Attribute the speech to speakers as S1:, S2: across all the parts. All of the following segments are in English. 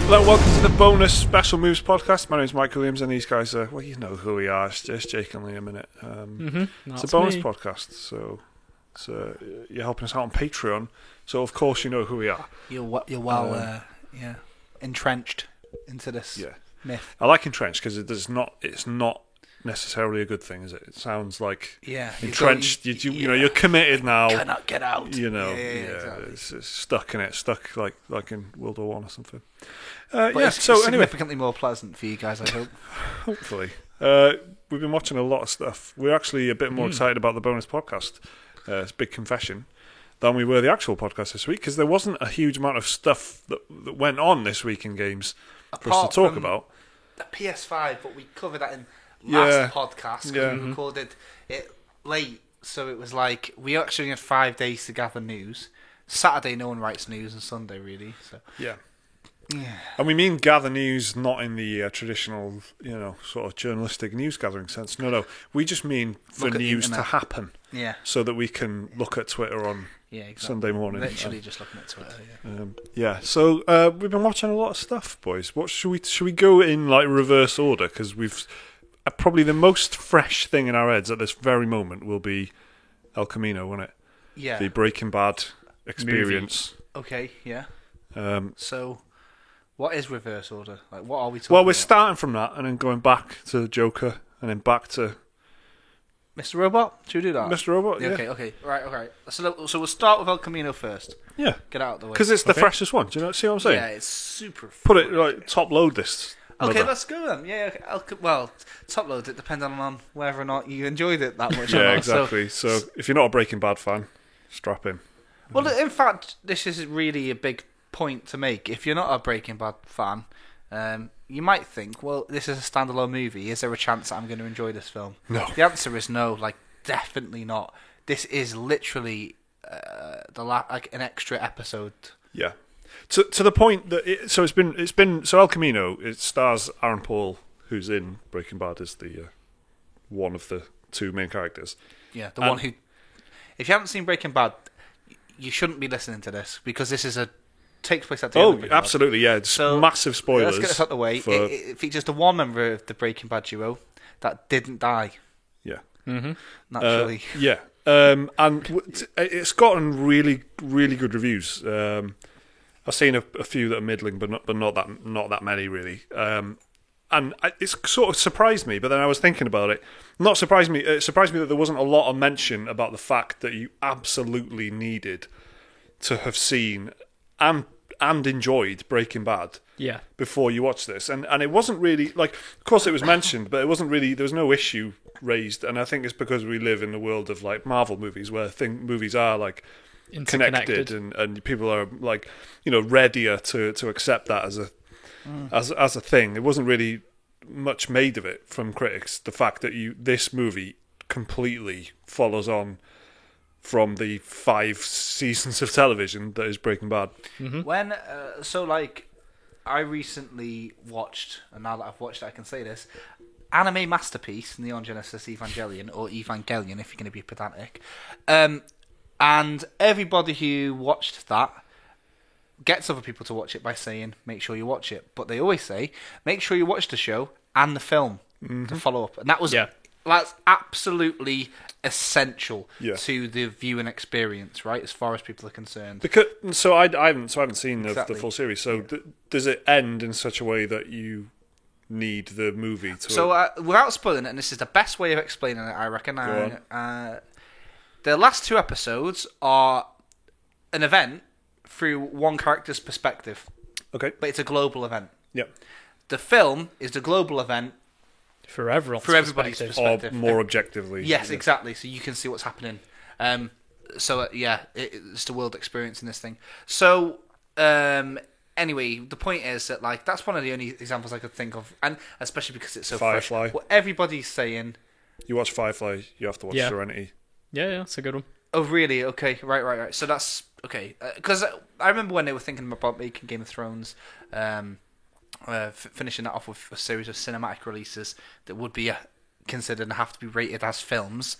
S1: Hello, welcome to the bonus special moves podcast. My name is Michael Williams, and these guys are, well, you know who we are. It's just Jake and Liam in it. It's a bonus podcast, so you're helping us out on Patreon. So of course you know who we are.
S2: You're well entrenched into this myth.
S1: I like entrenched because it's not necessarily a good thing, is it? It sounds like entrenched. You're committed now.
S2: Cannot get out.
S1: Exactly. It's stuck in it, like in World War I or something.
S2: It's significantly more pleasant for you guys, I hope.
S1: Hopefully. We've been watching a lot of stuff. We're actually a bit more excited about the bonus podcast. It's a big confession. Than we were the actual podcast this week, because there wasn't a huge amount of stuff that went on this week in games for us to talk about.
S2: The PS5, but we covered that in last podcast because we recorded it late, so it was like we actually had 5 days to gather news. Saturday, no one writes news, and Sunday really. So
S1: and we mean gather news not in the traditional, sort of journalistic news gathering sense. No, we just mean for news to happen.
S2: Yeah,
S1: so that we can look at Twitter on Sunday morning.
S2: Literally just looking at Twitter.
S1: So we've been watching a lot of stuff, boys. What should we go in like reverse order? Because we've probably the most fresh thing in our heads at this very moment will be El Camino, won't it?
S2: Yeah,
S1: the Breaking Bad experience.
S2: Movie. Okay, yeah. So, what is reverse order? Like, what are we talking about?
S1: Well, we're starting from that and then going back to the Joker and then back to
S2: Mr. Robot. Should we do that?
S1: Mr. Robot, yeah.
S2: Okay. Right. So we'll start with El Camino first.
S1: Yeah.
S2: Get out of the way.
S1: Because it's the freshest one. Do you see what I'm saying?
S2: Yeah, it's super
S1: Put it, like, top load this.
S2: Okay, let's go then. Yeah, okay. Well, top load it depending on whether or not you enjoyed it that much.
S1: Yeah, exactly. So if you're not a Breaking Bad fan, strap in.
S2: Well, in fact, this is really a big point to make. If you're not a Breaking Bad fan, you might think, well, this is a standalone movie. Is there a chance that I'm going to enjoy this film?
S1: No.
S2: The answer is no. Like, definitely not. This is literally an extra episode.
S1: Yeah. To the point that it's been El Camino. It stars Aaron Paul, who's in Breaking Bad as the one of the two main characters.
S2: Yeah, one who. If you haven't seen Breaking Bad, you shouldn't be listening to this because this is takes place at the end of Breaking
S1: absolutely,
S2: Bad.
S1: yeah. It's massive spoilers.
S2: Let's get this out of the way. It features the one member of the Breaking Bad duo that didn't die.
S1: Yeah.
S2: Mm-hmm. Naturally.
S1: And it's gotten really, really good reviews. I've seen a few that are middling, but not that many really. And it's sort of surprised me. But then I was thinking about it. Not surprised me. It surprised me that there wasn't a lot of mention about the fact that you absolutely needed to have seen and enjoyed Breaking Bad.
S3: Yeah.
S1: Before you watch this, and it wasn't really like. Of course, it was mentioned, but it wasn't really. There was no issue raised, and I think it's because we live in the world of like Marvel movies, where movies are like connected, and people are like readier to accept that as a thing. There wasn't really much made of it from critics. The fact that this movie completely follows on from the 5 seasons of television that is Breaking Bad.
S2: Mm-hmm. When I recently watched, and now that I've watched it, I can say this, anime masterpiece, Neon Genesis Evangelion, or Evangelion if you're going to be pedantic. And everybody who watched that gets other people to watch it by saying, make sure you watch it. But they always say, make sure you watch the show and the film to follow up. And that's absolutely essential to the viewing experience, right? As far as people are concerned.
S1: I haven't seen the full series. So does it end in such a way that you need the movie to?
S2: So without spoiling it, and this is the best way of explaining it, I reckon. The last 2 episodes are an event through one character's perspective.
S1: Okay,
S2: but it's a global event.
S1: Yep.
S2: The film is the global event.
S3: For everybody's
S2: perspective.
S1: Or more objectively.
S2: Yes, exactly. So you can see what's happening. It's the world experience in this thing. So, anyway, the point is that that's one of the only examples I could think of, and especially because it's so
S1: Firefly.
S2: fresh. What everybody's saying.
S1: You watch Firefly, you have to watch Serenity.
S3: Yeah, it's a good one.
S2: Oh, really? Okay, right. So that's okay. Because I remember when they were thinking about making Game of Thrones. Finishing that off with a series of cinematic releases that would be considered and have to be rated as films.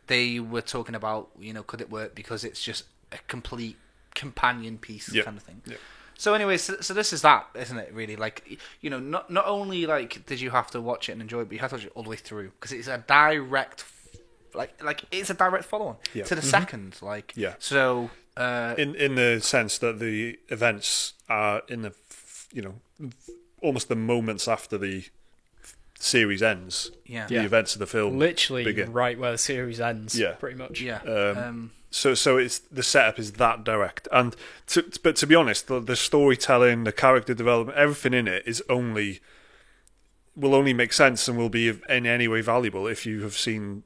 S2: They were talking about, could it work because it's just a complete companion piece kind of thing. So anyway, so this is that, isn't it? Really, like, you know, not only like did you have to watch it and enjoy it, but you had to watch it all the way through because it's a direct, like it's a direct follow-on to the second, like.
S1: Yeah.
S2: So.
S1: In the sense that the events are in the, you know, almost the moments after the series ends.
S2: Yeah.
S1: The events of the film
S3: literally
S1: begin.
S3: right where the series ends.
S1: Yeah.
S3: Pretty much.
S2: Yeah.
S1: So it's the setup is that direct, and but to be honest, the storytelling, the character development, everything in it will only make sense and will be in any way valuable if you have seen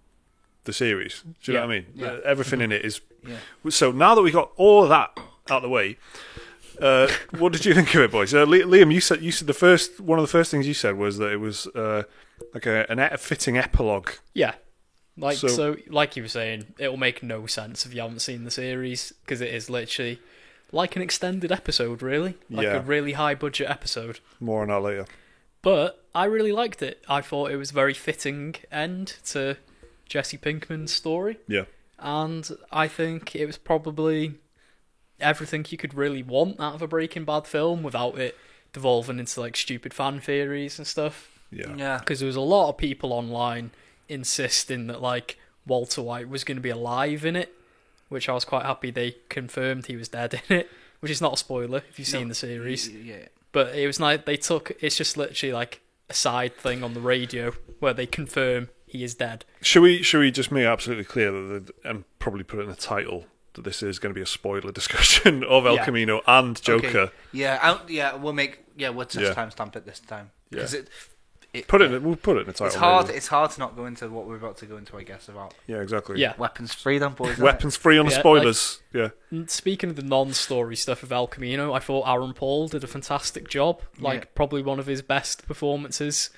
S1: the series. Do you know what I mean?
S2: Yeah.
S1: Everything in it is.
S2: Yeah.
S1: So now that we got all of that out of the way, what did you think of it, boys? Liam, you said one of the first things you said was that it was like a fitting epilogue.
S3: Yeah. So, like you were saying, it will make no sense if you haven't seen the series because it is literally like an extended episode, really, like a really high budget episode.
S1: More on that later.
S3: But I really liked it. I thought it was a very fitting end to Jesse Pinkman's story.
S1: Yeah.
S3: And I think it was probably everything you could really want out of a Breaking Bad film without it devolving into like stupid fan theories and stuff.
S2: Yeah.
S3: Because there was a lot of people online insisting that like Walter White was going to be alive in it, which I was quite happy they confirmed he was dead in it, which is not a spoiler if you've seen the series.
S2: Yeah.
S3: But it was like it's just literally like a side thing on the radio where they confirm he is dead.
S1: Should we just make it absolutely clear and probably put it in the title that this is going to be a spoiler discussion of El Camino and Joker?
S2: Okay. Yeah, we'll just timestamp it this time because
S1: we'll put it in the title.
S2: It's hard. Maybe. It's hard to not go into what we're about to go into, I guess, about.
S1: Yeah, exactly.
S3: Yeah,
S2: weapons free, then, boys.
S1: Weapons free on the spoilers.
S3: Speaking of the non-story stuff of El Camino, I thought Aaron Paul did a fantastic job. Probably one of his best performances.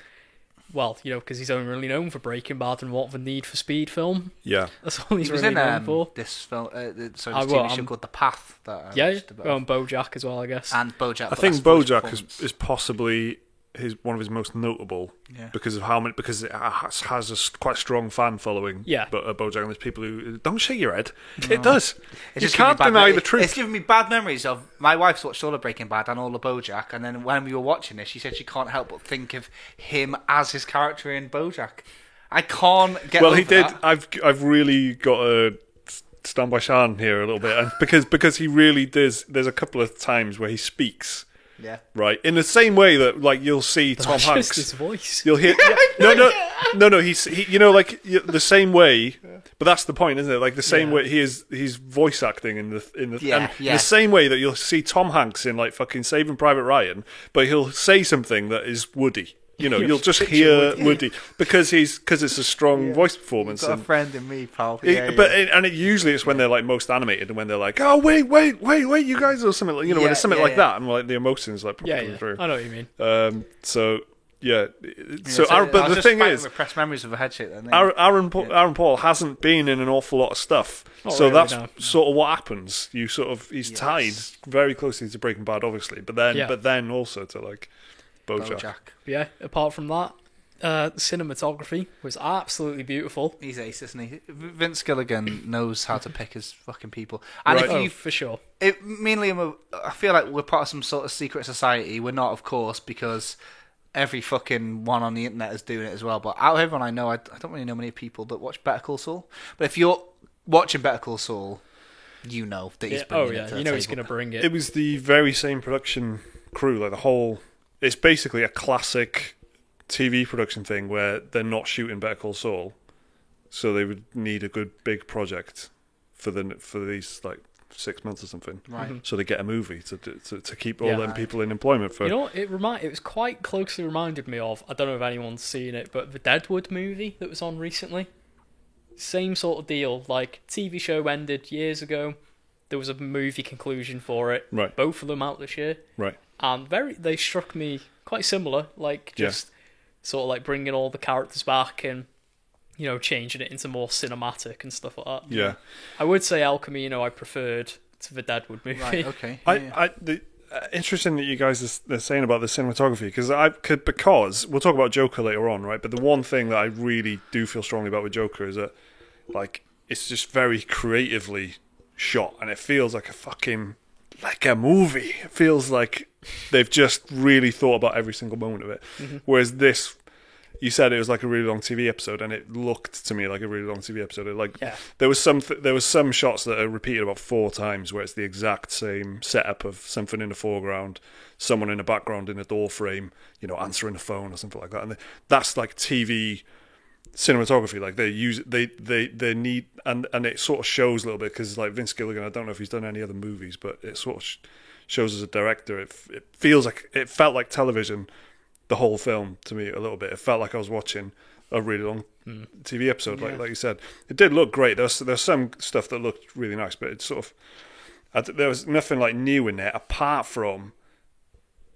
S3: Well, you know, because he's only really known for Breaking Bad and What the Need for Speed film.
S1: Yeah,
S3: that's all he's really known for.
S2: This film, TV show called The Path.
S3: BoJack as well, I guess.
S2: And BoJack.
S1: I think BoJack is possibly one of his most notable because of because it has a quite strong fan following.
S3: Yeah,
S1: but BoJack, and there's people who don't shake your head. No. It does. You
S2: just
S1: can't deny the truth.
S2: It's giving me bad memories of my wife's watched all of Breaking Bad and all of BoJack, and then when we were watching this, she said she can't help but think of him as his character in BoJack. I can't get.
S1: Well,
S2: over
S1: he did.
S2: That.
S1: I've really got to stand by Sean here a little bit, and because he really does. There's a couple of times where he speaks.
S2: Yeah.
S1: Right. In the same way that, like, you'll see Tom Hanks.
S3: Just his voice.
S1: You'll hear. No. He's the same way. But that's the point, isn't it? Like the same way he's voice acting in the same way that you'll see Tom Hanks in like fucking Saving Private Ryan, but he'll say something that is Woody. You know, you'll just hear Woody because it's a strong voice performance.
S2: You've got a friend in me, pal.
S1: Usually it's when they're like most animated and when they're like, oh wait, you guys, or something like, you know, when it's something like that and like the emotions like coming through.
S3: I know what you mean.
S1: But the thing is,
S2: repressed memories of a head shake.
S1: Aaron Paul hasn't been in an awful lot of stuff, that's sort of what happens. He's tied very closely to Breaking Bad, obviously, but then also to like BoJack.
S3: Yeah, apart from that, cinematography was absolutely beautiful.
S2: He's ace, isn't he? Vince Gilligan knows how to pick his fucking people. And
S3: for sure.
S2: Me and Liam, I feel like we're part of some sort of secret society. We're not, of course, because every fucking one on the internet is doing it as well. But out of everyone I know, I don't really know many people that watch Better Call Saul. But if you're watching Better Call Saul, you know that he's bringing it to the table.
S3: He's going to bring it.
S1: It was the very same production crew, like the whole. It's basically a classic TV production thing where they're not shooting Better Call Saul, so they would need a good big project for these like 6 months or something.
S2: Right. Mm-hmm.
S1: So they get a movie to keep all them people in employment for.
S3: You know, it was quite closely reminded me of. I don't know if anyone's seen it, but the Deadwood movie that was on recently. Same sort of deal. Like TV show ended years ago. There was a movie conclusion for it.
S1: Right.
S3: Both of them out this year.
S1: Right.
S3: And they struck me quite similar, like just sort of like bringing all the characters back and, you know, changing it into more cinematic and stuff like that.
S1: Yeah.
S3: I would say El Camino I preferred to the Deadwood movie.
S2: Right, okay.
S1: Interesting that you guys are saying about the cinematography because we'll talk about Joker later on, right? But the one thing that I really do feel strongly about with Joker is that, like, it's just very creatively shot and it feels like a fucking like a movie. It feels like they've just really thought about every single moment of it.
S3: Mm-hmm.
S1: Whereas this, you said it was like a really long TV episode, and it looked to me like a really long TV episode. There was some shots that are repeated about 4 times where it's the exact same setup of something in the foreground, someone in the background in a door frame, answering the phone or something like that. And that's like TV cinematography. Like they need, and it sort of shows a little bit because like Vince Gilligan, I don't know if he's done any other movies, but it sort of shows as a director. It felt like television. The whole film to me a little bit. It felt like I was watching a really long TV episode, like you said. It did look great. There's some stuff that looked really nice, but it's sort of there was nothing like new in there apart from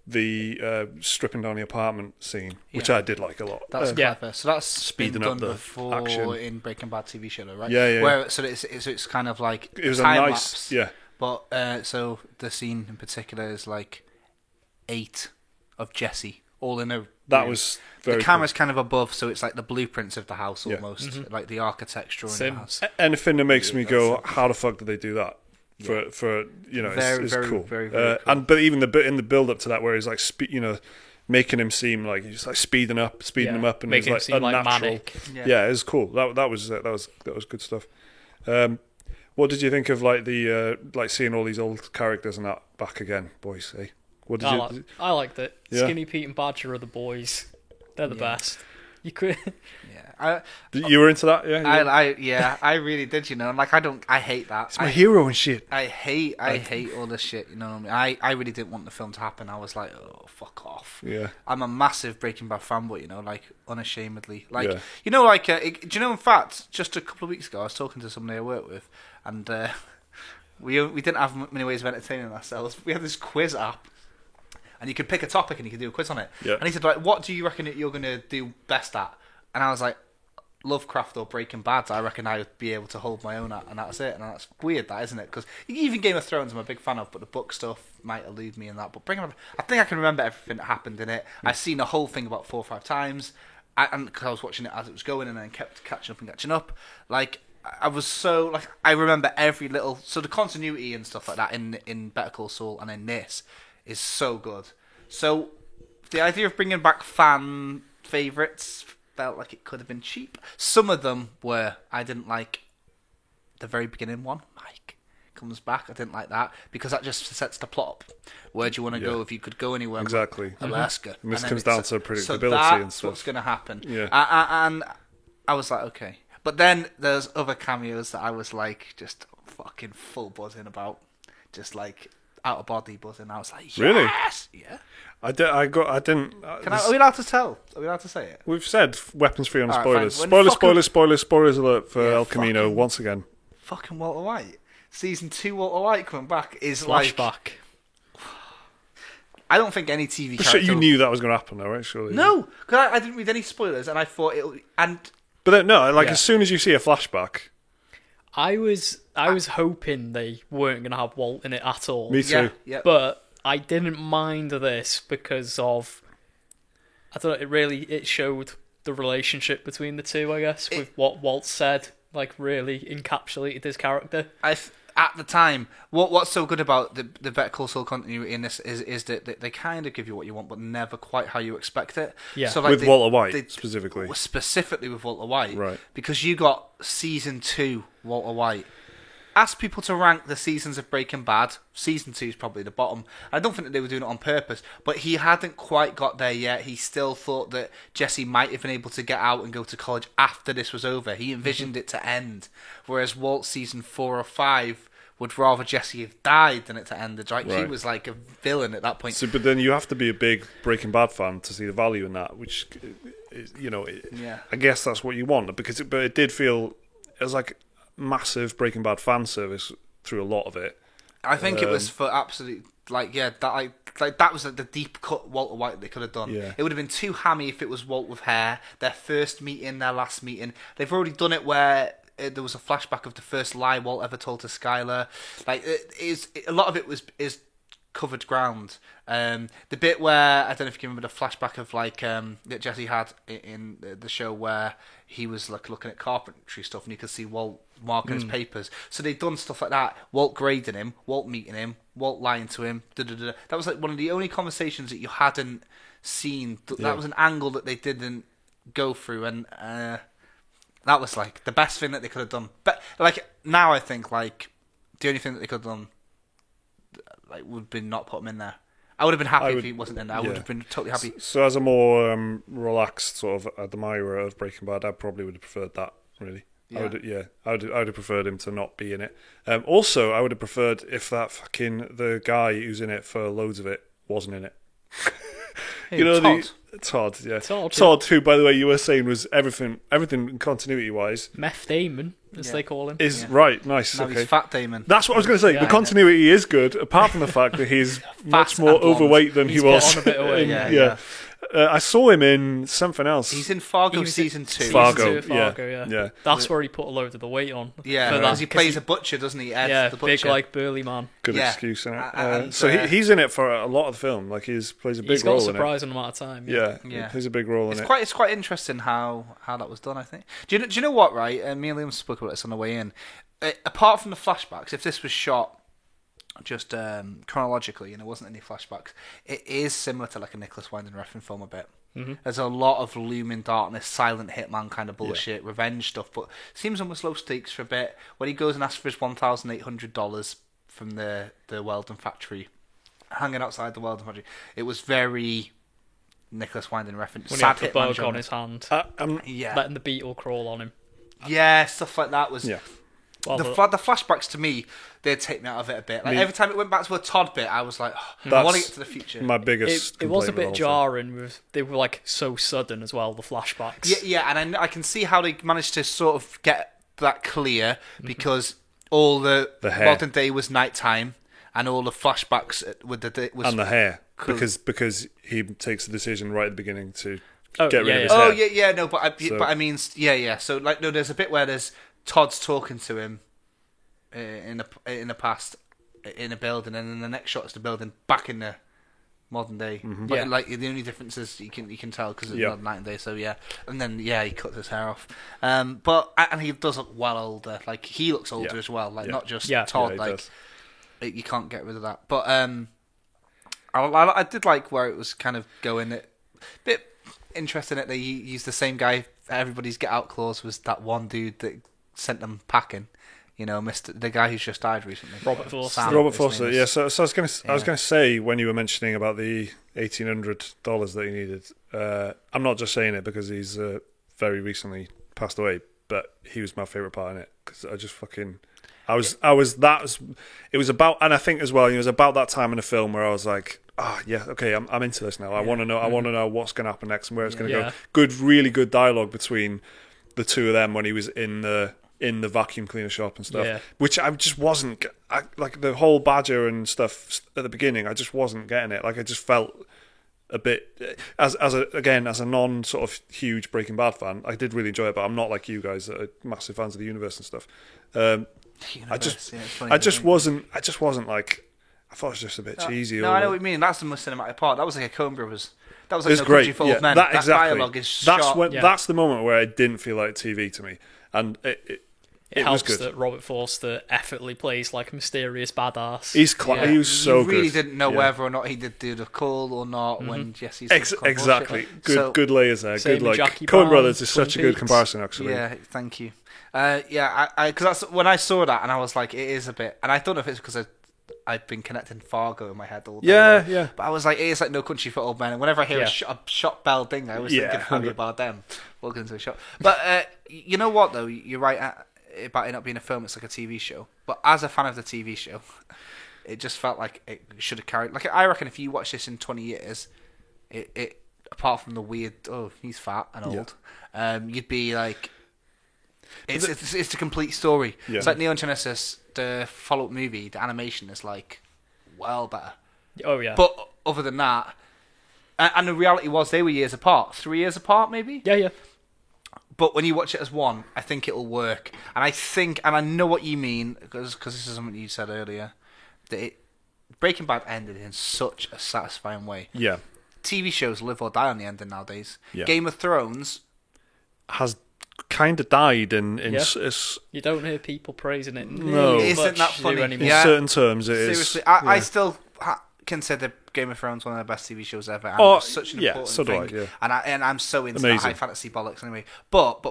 S1: the stripping down the apartment scene, which I did like a lot.
S2: That's clever. So that's
S1: speeding
S2: been
S1: up
S2: done
S1: the
S2: before
S1: action
S2: in Breaking Bad TV show, though, right?
S1: Yeah.
S2: Where so it's kind of like
S1: it was
S2: time
S1: a nice
S2: lapse.
S1: yeah.
S2: But so the scene in particular is like 8 of Jesse all in a
S1: That
S2: room.
S1: was very
S2: the camera's
S1: cool.
S2: kind of above, so it's like the blueprints of the house
S1: Yeah.
S2: almost, like the architecture in the house.
S1: Anything that makes me go, how the fuck did they do that? For it's
S2: very,
S1: cool.
S2: very, very cool.
S1: But even in the build up to that, where he's like making him seem like he's like speeding him up, and
S3: making him
S1: like
S3: seem like
S1: unnatural.
S3: manic.
S1: Yeah, it was cool. That was good stuff. What did you think of like the like seeing all these old characters and that back again, boys? Eh? What did you?
S3: I liked it.
S1: Yeah.
S3: Skinny Pete and Badger are the boys. They're the best. You could.
S1: You were into that, yeah.
S2: I really did. Like I hate that.
S1: It's my hero and shit.
S2: I hate all this shit. You know what I mean? I really didn't want the film to happen. I was like, oh, fuck off.
S1: Yeah.
S2: I'm a massive Breaking Bad fanboy. Like unashamedly. Like
S1: yeah.
S2: do you know? In fact, just a couple of weeks ago, I was talking to somebody I work with, and we didn't have many ways of entertaining ourselves. We had this quiz app. And you could pick a topic and you could do a quiz on it.
S1: Yeah.
S2: And he said, like, what do you reckon that you're going to do best at? And I was like, Lovecraft or Breaking Bad. I reckon I would be able to hold my own at, and that's it. And that's weird, that, isn't it? Because even Game of Thrones I'm a big fan of, but the book stuff might elude me in that. But Breaking Bad, I think I can remember everything that happened in it. I've seen the whole thing about 4 or 5 times. And because I was watching it as it was going and then kept catching up. Like, I was so, like, I remember every little... So the continuity and stuff like that in Better Call Saul and in this... is so good. So the idea of bringing back fan favourites felt like it could have been cheap. Some of them were. I didn't like the very beginning one. Mike comes back. I didn't like that because that just sets the plot up. Where do you want to go if you could go anywhere?
S1: Exactly.
S2: Alaska.
S1: And this comes down to predictability
S2: so that's
S1: and stuff.
S2: What's going to happen.
S1: Yeah.
S2: And I was like, okay. But then there's other cameos that I was like just fucking full buzzing about. Just like... out of body buzzing. I was like, yes!
S1: Really?
S2: Yeah.
S1: I didn't.
S2: Are we allowed to tell? Are we allowed to say it?
S1: We've said weapons free on
S2: All
S1: spoilers.
S2: right,
S1: Spoilers alert for El Camino
S2: fucking-
S1: once again.
S2: Fucking Walter White. Season 2 Walter White coming back is like...
S3: Flashback.
S2: I don't think any TV character...
S1: Shit, you knew that was going to happen, though, right? Surely.
S2: No, because I didn't read any spoilers, and I thought it'll... And
S1: But then, no, like as soon as you see a flashback,
S3: I was hoping they weren't going to have Walt in it at all.
S1: me too.
S2: yeah.
S3: But I didn't mind this because of... I thought it showed the relationship between the two, I guess, with what Walt said. Like, really encapsulated his character.
S2: At the time, what's so good about the Better Call Saul continuity in this is that they kind of give you what you want, but never quite how you expect it.
S3: Yeah.
S2: So, like,
S1: With Walter White, specifically.
S2: Specifically with Walter White.
S1: Right.
S2: Because you got Season 2 Walter White. Ask people to rank the seasons of Breaking Bad. Season 2 is probably the bottom. I don't think that they were doing it on purpose, but he hadn't quite got there yet. He still thought that Jesse might have been able to get out and go to college after this was over. He envisioned it to end, whereas Walt Season 4 or 5 would rather Jesse have died than it to end. Right? He was like a villain at that point.
S1: So, but then you have to be a big Breaking Bad fan to see the value in that, which, is, I guess that's what you want. But it did feel, it was like massive Breaking Bad fan service through a lot of it.
S2: I think it was for absolute, that was like the deep cut Walter White they could have done.
S1: Yeah.
S2: It would have been too hammy if it was Walt with hair, their first meeting, their last meeting. They've already done it where there was a flashback of the first lie Walt ever told to Skylar. Like, a lot of it is covered ground. The bit where I don't know if you remember the flashback of like that Jesse had in the show where he was like looking at carpentry stuff and you could see Walt marking his papers. So they'd done stuff like that. Walt grading him, Walt meeting him, Walt lying to him. That was like one of the only conversations that you hadn't seen. That was an angle that they didn't go through, and that was like the best thing that they could have done. But like now, I think like the only thing that they could have done like would have been not put him in there. I would have been happy if he wasn't in there. I would have been totally happy.
S1: So as a more relaxed sort of admirer of Breaking Bad, I probably would have preferred that, really. Yeah. I would have preferred him to not be in it. Also, I would have preferred if the guy who's in it for loads of it wasn't in it.
S2: Hey, Todd.
S1: Todd, yeah. Todd, who, by the way, you were saying was everything continuity-wise.
S3: Meth Damon, as they call him.
S1: Is right, nice.
S2: Now
S1: okay.
S2: he's Fat Damon.
S1: That's what I was going to say. Yeah, the continuity is good, apart from the fact that he's much more overweight than he was.
S3: On a bit away.
S1: Yeah. I saw him in something else.
S2: He's in Fargo season 2.
S1: Fargo,
S3: yeah. That's where he put a load of the weight on.
S2: Yeah, because he plays a butcher, doesn't he? Ed, the butcher.
S3: Big, like, burly man.
S1: Good excuse, isn't it? So he's in it for a lot of the film. Like, plays a big role in it. He's got a
S3: surprising amount of time.
S1: Yeah. Plays a big role in it.
S2: It's quite interesting how that was done, I think. Do you know what, right? Me and Liam spoke about this on the way in. Apart from the flashbacks, if this was shot just chronologically and there wasn't any flashbacks, it is similar to like a Nicholas Winding Refn film a bit. Mm-hmm. There's a lot of looming darkness, silent hitman kind of bullshit, revenge stuff, but seems almost low stakes for a bit. When he goes and asks for his $1,800 from the Weldon factory, hanging outside the Weldon factory, it was very Nicholas Winding Refn.
S3: When sad he had the bug on his hand, letting the beetle crawl on him.
S2: Yeah, stuff like that was. Yeah. Well, the flashbacks to me, they'd take me out of it a bit. Like every time it went back to a Todd bit, I was like, I want to get to the future.
S1: My biggest.
S3: It was a bit jarring. They were like so sudden as well. The flashbacks.
S2: Yeah, and I can see how they managed to sort of get that clear because all the modern day was nighttime, and all the flashbacks with the day was
S1: and the hair because he takes the decision right at the beginning to get rid of his hair.
S2: Oh yeah, no, but I mean, yeah. So like, no, there's a bit where there's Todd's talking to him in the past in a building, and then the next shot is the building back in the modern day. Mm-hmm. But like the only difference is you can tell because it's not night and day. So and then he cuts his hair off. But he does look well older. Like he looks older as well. Like not just Todd. Like you can't get rid of that. But I did like where it was kind of going. A bit interesting that they used the same guy. Everybody's get out clause was that one dude that sent them packing, the guy who's just died recently,
S3: Robert Forster.
S1: Robert Forster, yeah. So I was going to say when you were mentioning about the $1,800 that he needed, I'm not just saying it because he's very recently passed away, but he was my favorite part in it because I just fucking. It was about, and I think as well, it was about that time in the film where I was like, I'm into this now. I want to know. I want to know what's going to happen next and where it's going to go. Really good dialogue between the two of them when he was in the vacuum cleaner shop and stuff, which I just wasn't like the whole badger and stuff at the beginning. I just wasn't getting it. Like I just felt a bit as a non sort of huge Breaking Bad fan. I did really enjoy it, but I'm not like you guys that are massive fans of the universe and stuff. I just wasn't like. I thought it was just a bit cheesy.
S2: No, I know what you mean. That's the most cinematic part. That was like a Coen Brothers. That was like No Country for Old Men. That dialogue is shot.
S1: That's the moment where it didn't feel like TV to me, and it
S3: helps
S1: was good.
S3: That Robert Forster effortlessly plays like a mysterious badass.
S1: He was so good.
S2: You really didn't know whether or not he did do the call or not when Jesse's
S1: exactly. Good layers there. Good like Coen Brothers is such a good comparison actually.
S2: Yeah, thank you. Because that's when I saw that and I was like, it is a bit, and I don't know if it's because I've been connecting Fargo in my head all day.
S1: Yeah.
S2: But I was like, it is like No Country for Old Men. And whenever I hear a shop bell ding, I was thinking Javier Bardem walking into a shop. But you know what, though? You're right about it not being a film. It's like a TV show. But as a fan of the TV show, it just felt like it should have carried. Like I reckon if you watch this in 20 years, it apart from the weird, he's fat and old, you'd be like, it's a complete story. Yeah. It's like Neon Genesis. The follow-up movie, the animation is like well better.
S3: Oh yeah.
S2: But other than that, and the reality was they were years apart, 3 years apart maybe.
S3: Yeah.
S2: But when you watch it as one, I think it'll work. And I know what you mean because this is something you said earlier, that Breaking Bad ended in such a satisfying way.
S1: Yeah.
S2: TV shows live or die on the ending nowadays.
S1: Yeah.
S2: Game of Thrones
S1: has kind of died in
S3: you don't hear people praising it.
S1: No,
S2: isn't that funny?
S1: In certain terms, it
S2: Seriously,
S1: is.
S2: I still consider Game of Thrones one of the best TV shows ever. And it's such an important thing.
S1: Do I, yeah.
S2: And I'm so into that high fantasy bollocks anyway. But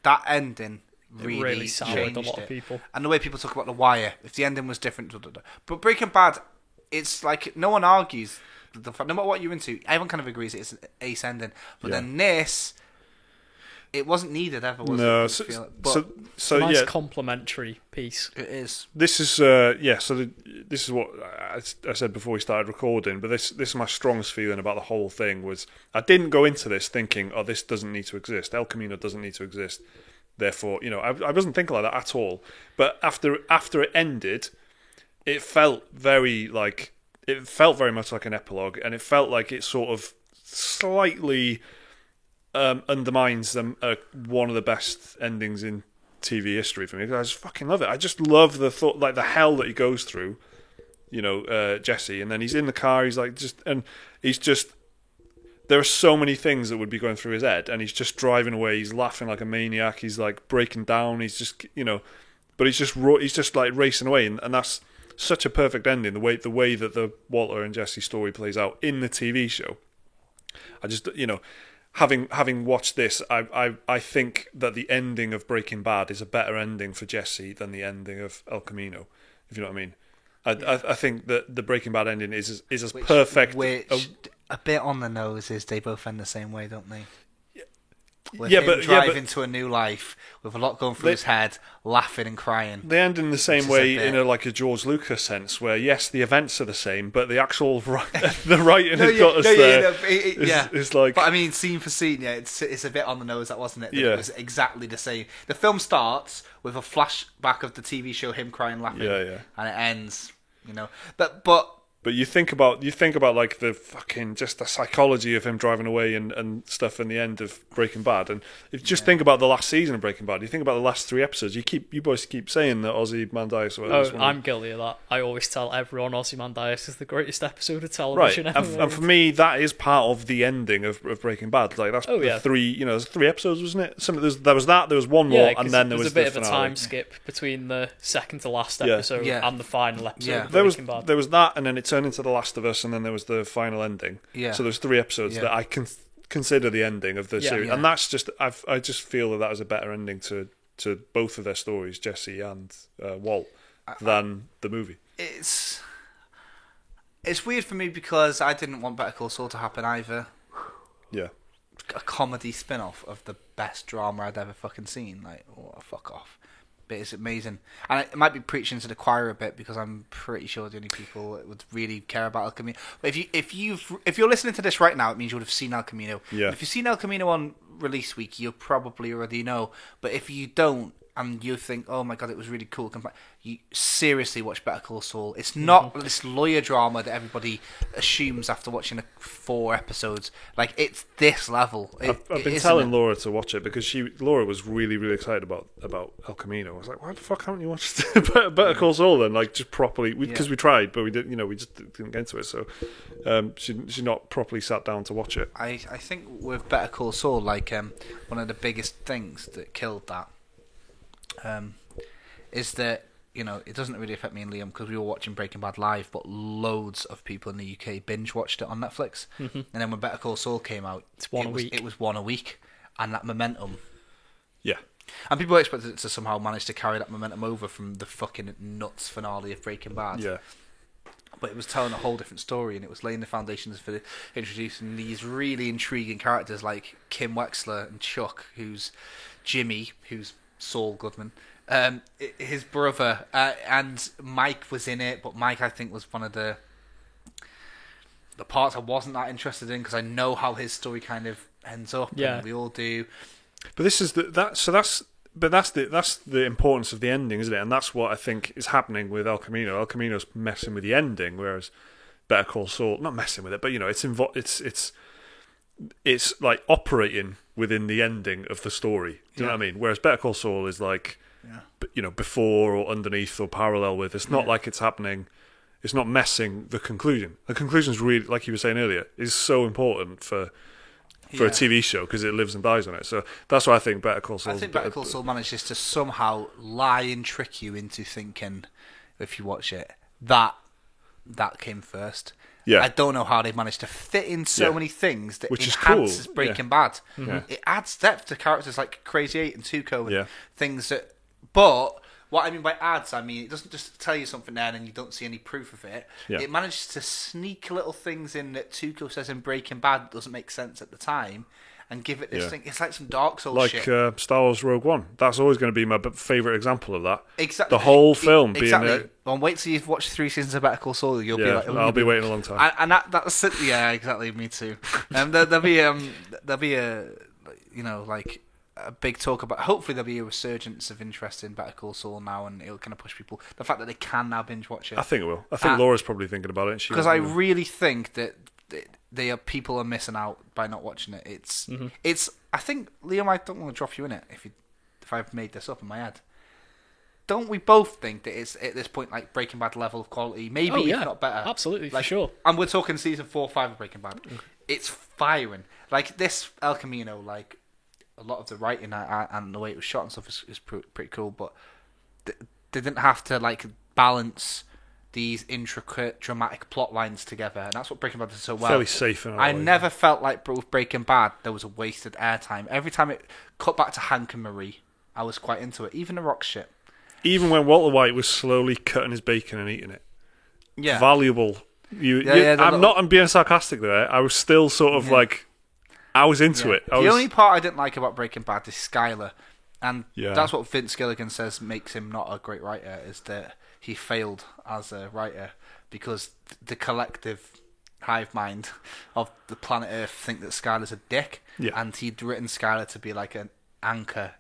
S2: that ending really
S3: soured
S2: changed
S3: a lot
S2: it.
S3: of people.
S2: And the way people talk about The Wire, if the ending was different, but Breaking Bad, it's like no one argues. No matter what you're into, everyone kind of agrees it's an ace ending. But then this, it wasn't needed ever, was it?
S3: No, it's a nice complimentary piece.
S2: It is.
S1: This is this is what I said before we started recording. But this is my strongest feeling about the whole thing. Was I didn't go into this thinking, oh, this doesn't need to exist. El Camino doesn't need to exist. Therefore, I wasn't thinking like that at all. But after it ended, it felt very much like an epilogue, and it felt like it sort of slightly undermines one of the best endings in TV history for me. I just fucking love it. I just love the thought, like the hell that he goes through, Jesse, and then he's in the car. He's like there are so many things that would be going through his head, and he's just driving away. He's laughing like a maniac. He's like breaking down. He's just but he's just like racing away, and that's such a perfect ending. The way that the Walter and Jesse story plays out in the TV show. I just having watched this, I think that the ending of Breaking Bad is a better ending for Jesse than the ending of El Camino, if you know what I mean. I think that the Breaking Bad ending is as perfect.
S2: Which a bit on the nose is they both end the same way, don't they? With driving into a new life with a lot going through his head, laughing and crying.
S1: They end in the same way in a George Lucas sense, where yes, the events are the same, but the actual the writing has got us there. It's like,
S2: but I mean, scene for scene, it's a bit on the nose, that wasn't it?
S1: Yeah.
S2: It was exactly the same. The film starts with a flashback of the TV show, him crying, laughing, and it ends. But
S1: you think about like the fucking just the psychology of him driving away and stuff in the end of Breaking Bad, and if you just think about the last season of Breaking Bad, you think about the last 3 episodes. You boys keep saying that Ozymandias.
S3: I'm guilty of that. I always tell everyone Ozymandias is the greatest episode of television
S1: right.
S3: ever.
S1: And for me, that is part of the ending of Breaking Bad. Like that's the 3. There's 3 episodes, wasn't it? There was one more, and then there was
S3: a bit
S1: the
S3: of a time skip between the second to last episode and the final episode. Of Breaking Bad.
S1: There was that, and then it turned into The Last of Us, and then there was the final ending.
S2: Yeah.
S1: So there's 3 episodes that I can consider the ending of the series, and that's just I just feel that was a better ending to both of their stories, Jesse and Walt, than the movie.
S2: It's weird for me because I didn't want Better Call Saul to happen either.
S1: Yeah.
S2: A comedy spin-off of the best drama I'd ever fucking seen. Like, fuck off. But it's amazing, and it might be preaching to the choir a bit because I'm pretty sure the only people that would really care about El Camino. But if you're listening to this right now, it means you would have seen El Camino.
S1: Yeah.
S2: If you've seen El Camino on release week, you'll probably already know. But if you don't, and you think, oh my god, it was really cool, you seriously watch Better Call Saul. It's not this lawyer drama that everybody assumes after watching 4 episodes. Like, it's this level.
S1: I've been telling Laura to watch it because Laura was really, really excited about El Camino. I was like, why the fuck haven't you watched Better Call Saul then? Like, just properly, because we tried, but we didn't. We just didn't get into it. So she's not properly sat down to watch it.
S2: I think with Better Call Saul, like one of the biggest things that killed that. Is that it doesn't really affect me and Liam because we were watching Breaking Bad live, but loads of people in the UK binge watched it on Netflix. Mm-hmm. And then when Better Call Saul came out, it was one a week, and that momentum.
S1: Yeah.
S2: And people expected it to somehow manage to carry that momentum over from the fucking nuts finale of Breaking Bad.
S1: Yeah.
S2: But it was telling a whole different story, and it was laying the foundations for introducing these really intriguing characters like Kim Wexler and Chuck, who's Jimmy, who's Saul Goodman, his brother, and Mike was in it, but Mike I think was one of the parts I wasn't that interested in because I know how his story kind of ends up, and we all do.
S1: But this is that's the importance of the ending, isn't it? And that's what I think is happening with El Camino. El Camino's messing with the ending, whereas Better Call Saul, not messing with it, but it's like operating within the ending of the story. Do you know what I mean? Whereas Better Call Saul is like, before or underneath or parallel with. It's not like it's happening. It's not messing the conclusion. The conclusion is really, like you were saying earlier, is so important for a TV show because it lives and dies on it. So that's why I think Better Call Saul.
S2: I think Better Call Saul manages to somehow lie and trick you into thinking, if you watch it, that came first.
S1: Yeah.
S2: I don't know how they managed to fit in so many things that
S1: Which
S2: enhances
S1: is cool.
S2: Breaking Bad.
S1: Mm-hmm.
S2: It adds depth to characters like Crazy 8 and Tuco and
S1: Yeah.
S2: things that. But what I mean by adds, I mean it doesn't just tell you something there and you don't see any proof of it.
S1: Yeah.
S2: It manages to sneak little things in that Tuco says in Breaking Bad that doesn't make sense at the time. And give it this thing. It's like some Dark Souls shit.
S1: Like Star Wars Rogue One. That's always going to be my favourite example of that.
S2: Exactly.
S1: The whole film being...
S2: Exactly. Well, wait till you've watched 3 seasons of Better Call Saul. You'll be like...
S1: I'll be waiting a long time.
S2: And that's... Yeah, exactly. Me too. There'll be a... You know, like... A big talk about... Hopefully there'll be a resurgence of interest in Better Call Saul now and it'll kind of push people... The fact that they can now binge watch it.
S1: I think it will. I think Laura's probably thinking about it.
S2: Because I really think that... people are missing out by not watching it. It's. I think Liam, I don't want to drop you in it if I've made this up in my head. Don't we both think that it's at this point like Breaking Bad level of quality, maybe if not better?
S3: Absolutely,
S2: like,
S3: for sure.
S2: And we're talking season 4 or 5 of Breaking Bad. It's firing. Like this El Camino, like a lot of the writing and the way it was shot and stuff is pretty cool. But they didn't have to like balance these intricate, dramatic plot lines together, and that's what Breaking Bad does so well.
S1: Fairly safe.
S2: I never felt like with Breaking Bad there was a wasted airtime. Every time it cut back to Hank and Marie, I was quite into it. Even the rock shit.
S1: Even when Walter White was slowly cutting his bacon and eating it.
S2: Yeah.
S1: Valuable. I'm being sarcastic there. I was still sort of like, I was into it.
S2: The only part I didn't like about Breaking Bad is Skyler, and that's what Vince Gilligan says makes him not a great writer, is that he failed as a writer because the collective hive mind of the planet Earth think that Skyler's a dick, and he'd written Skyler to be like an anchor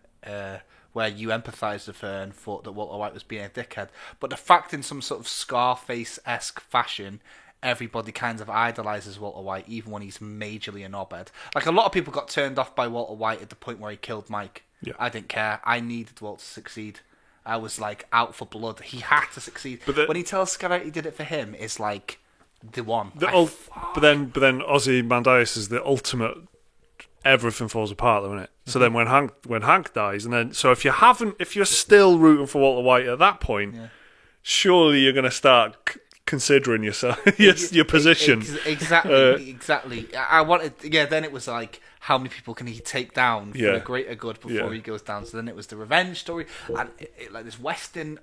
S2: where you empathised with her and thought that Walter White was being a dickhead. But the fact in some sort of Scarface-esque fashion, everybody kind of idolises Walter White, even when he's majorly a knobhead. Like, a lot of people got turned off by Walter White at the point where he killed Mike.
S1: Yeah.
S2: I didn't care. I needed Walt to succeed. I was like out for blood. He had to succeed. When he tells Skyler he did it for him, it's like the one.
S1: But then Ozymandias is the ultimate. Everything falls apart, though, isn't it? So then when Hank dies, and then if you're still rooting for Walter White at that point, surely you're going to start considering yourself your position.
S2: Exactly. I wanted. Then it was like, how many people can he take down for the greater good before he goes down? So then it was the revenge story and like this Western.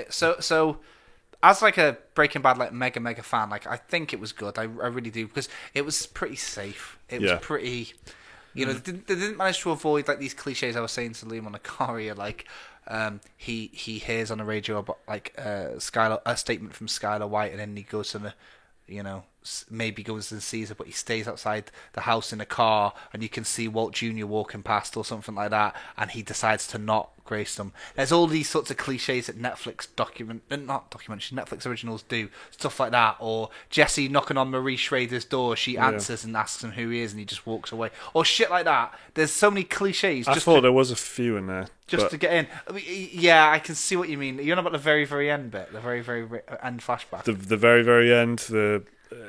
S2: So as like a Breaking Bad like mega fan, like I think it was good. I really do, because it was pretty safe. It was pretty. You know, they didn't manage to avoid like these cliches I was saying to Liam on the car here, like he hears on the radio about like a statement from Skyler White, and then he goes to the, maybe goes and sees her, but he stays outside the house in a car, and you can see Walt Jr. walking past or something like that, and he decides to not grace them. There's all these sorts of cliches that Netflix Netflix originals do, stuff like that, or Jesse knocking on Marie Schrader's door, she answers and asks him who he is, and he just walks away, or shit like that. There's so many cliches.
S1: I thought there was a few in there.
S2: Just to get in. I mean, yeah, I can see what you mean. You're not about the very, very end bit, the very, very end flashback.
S1: The very, very end,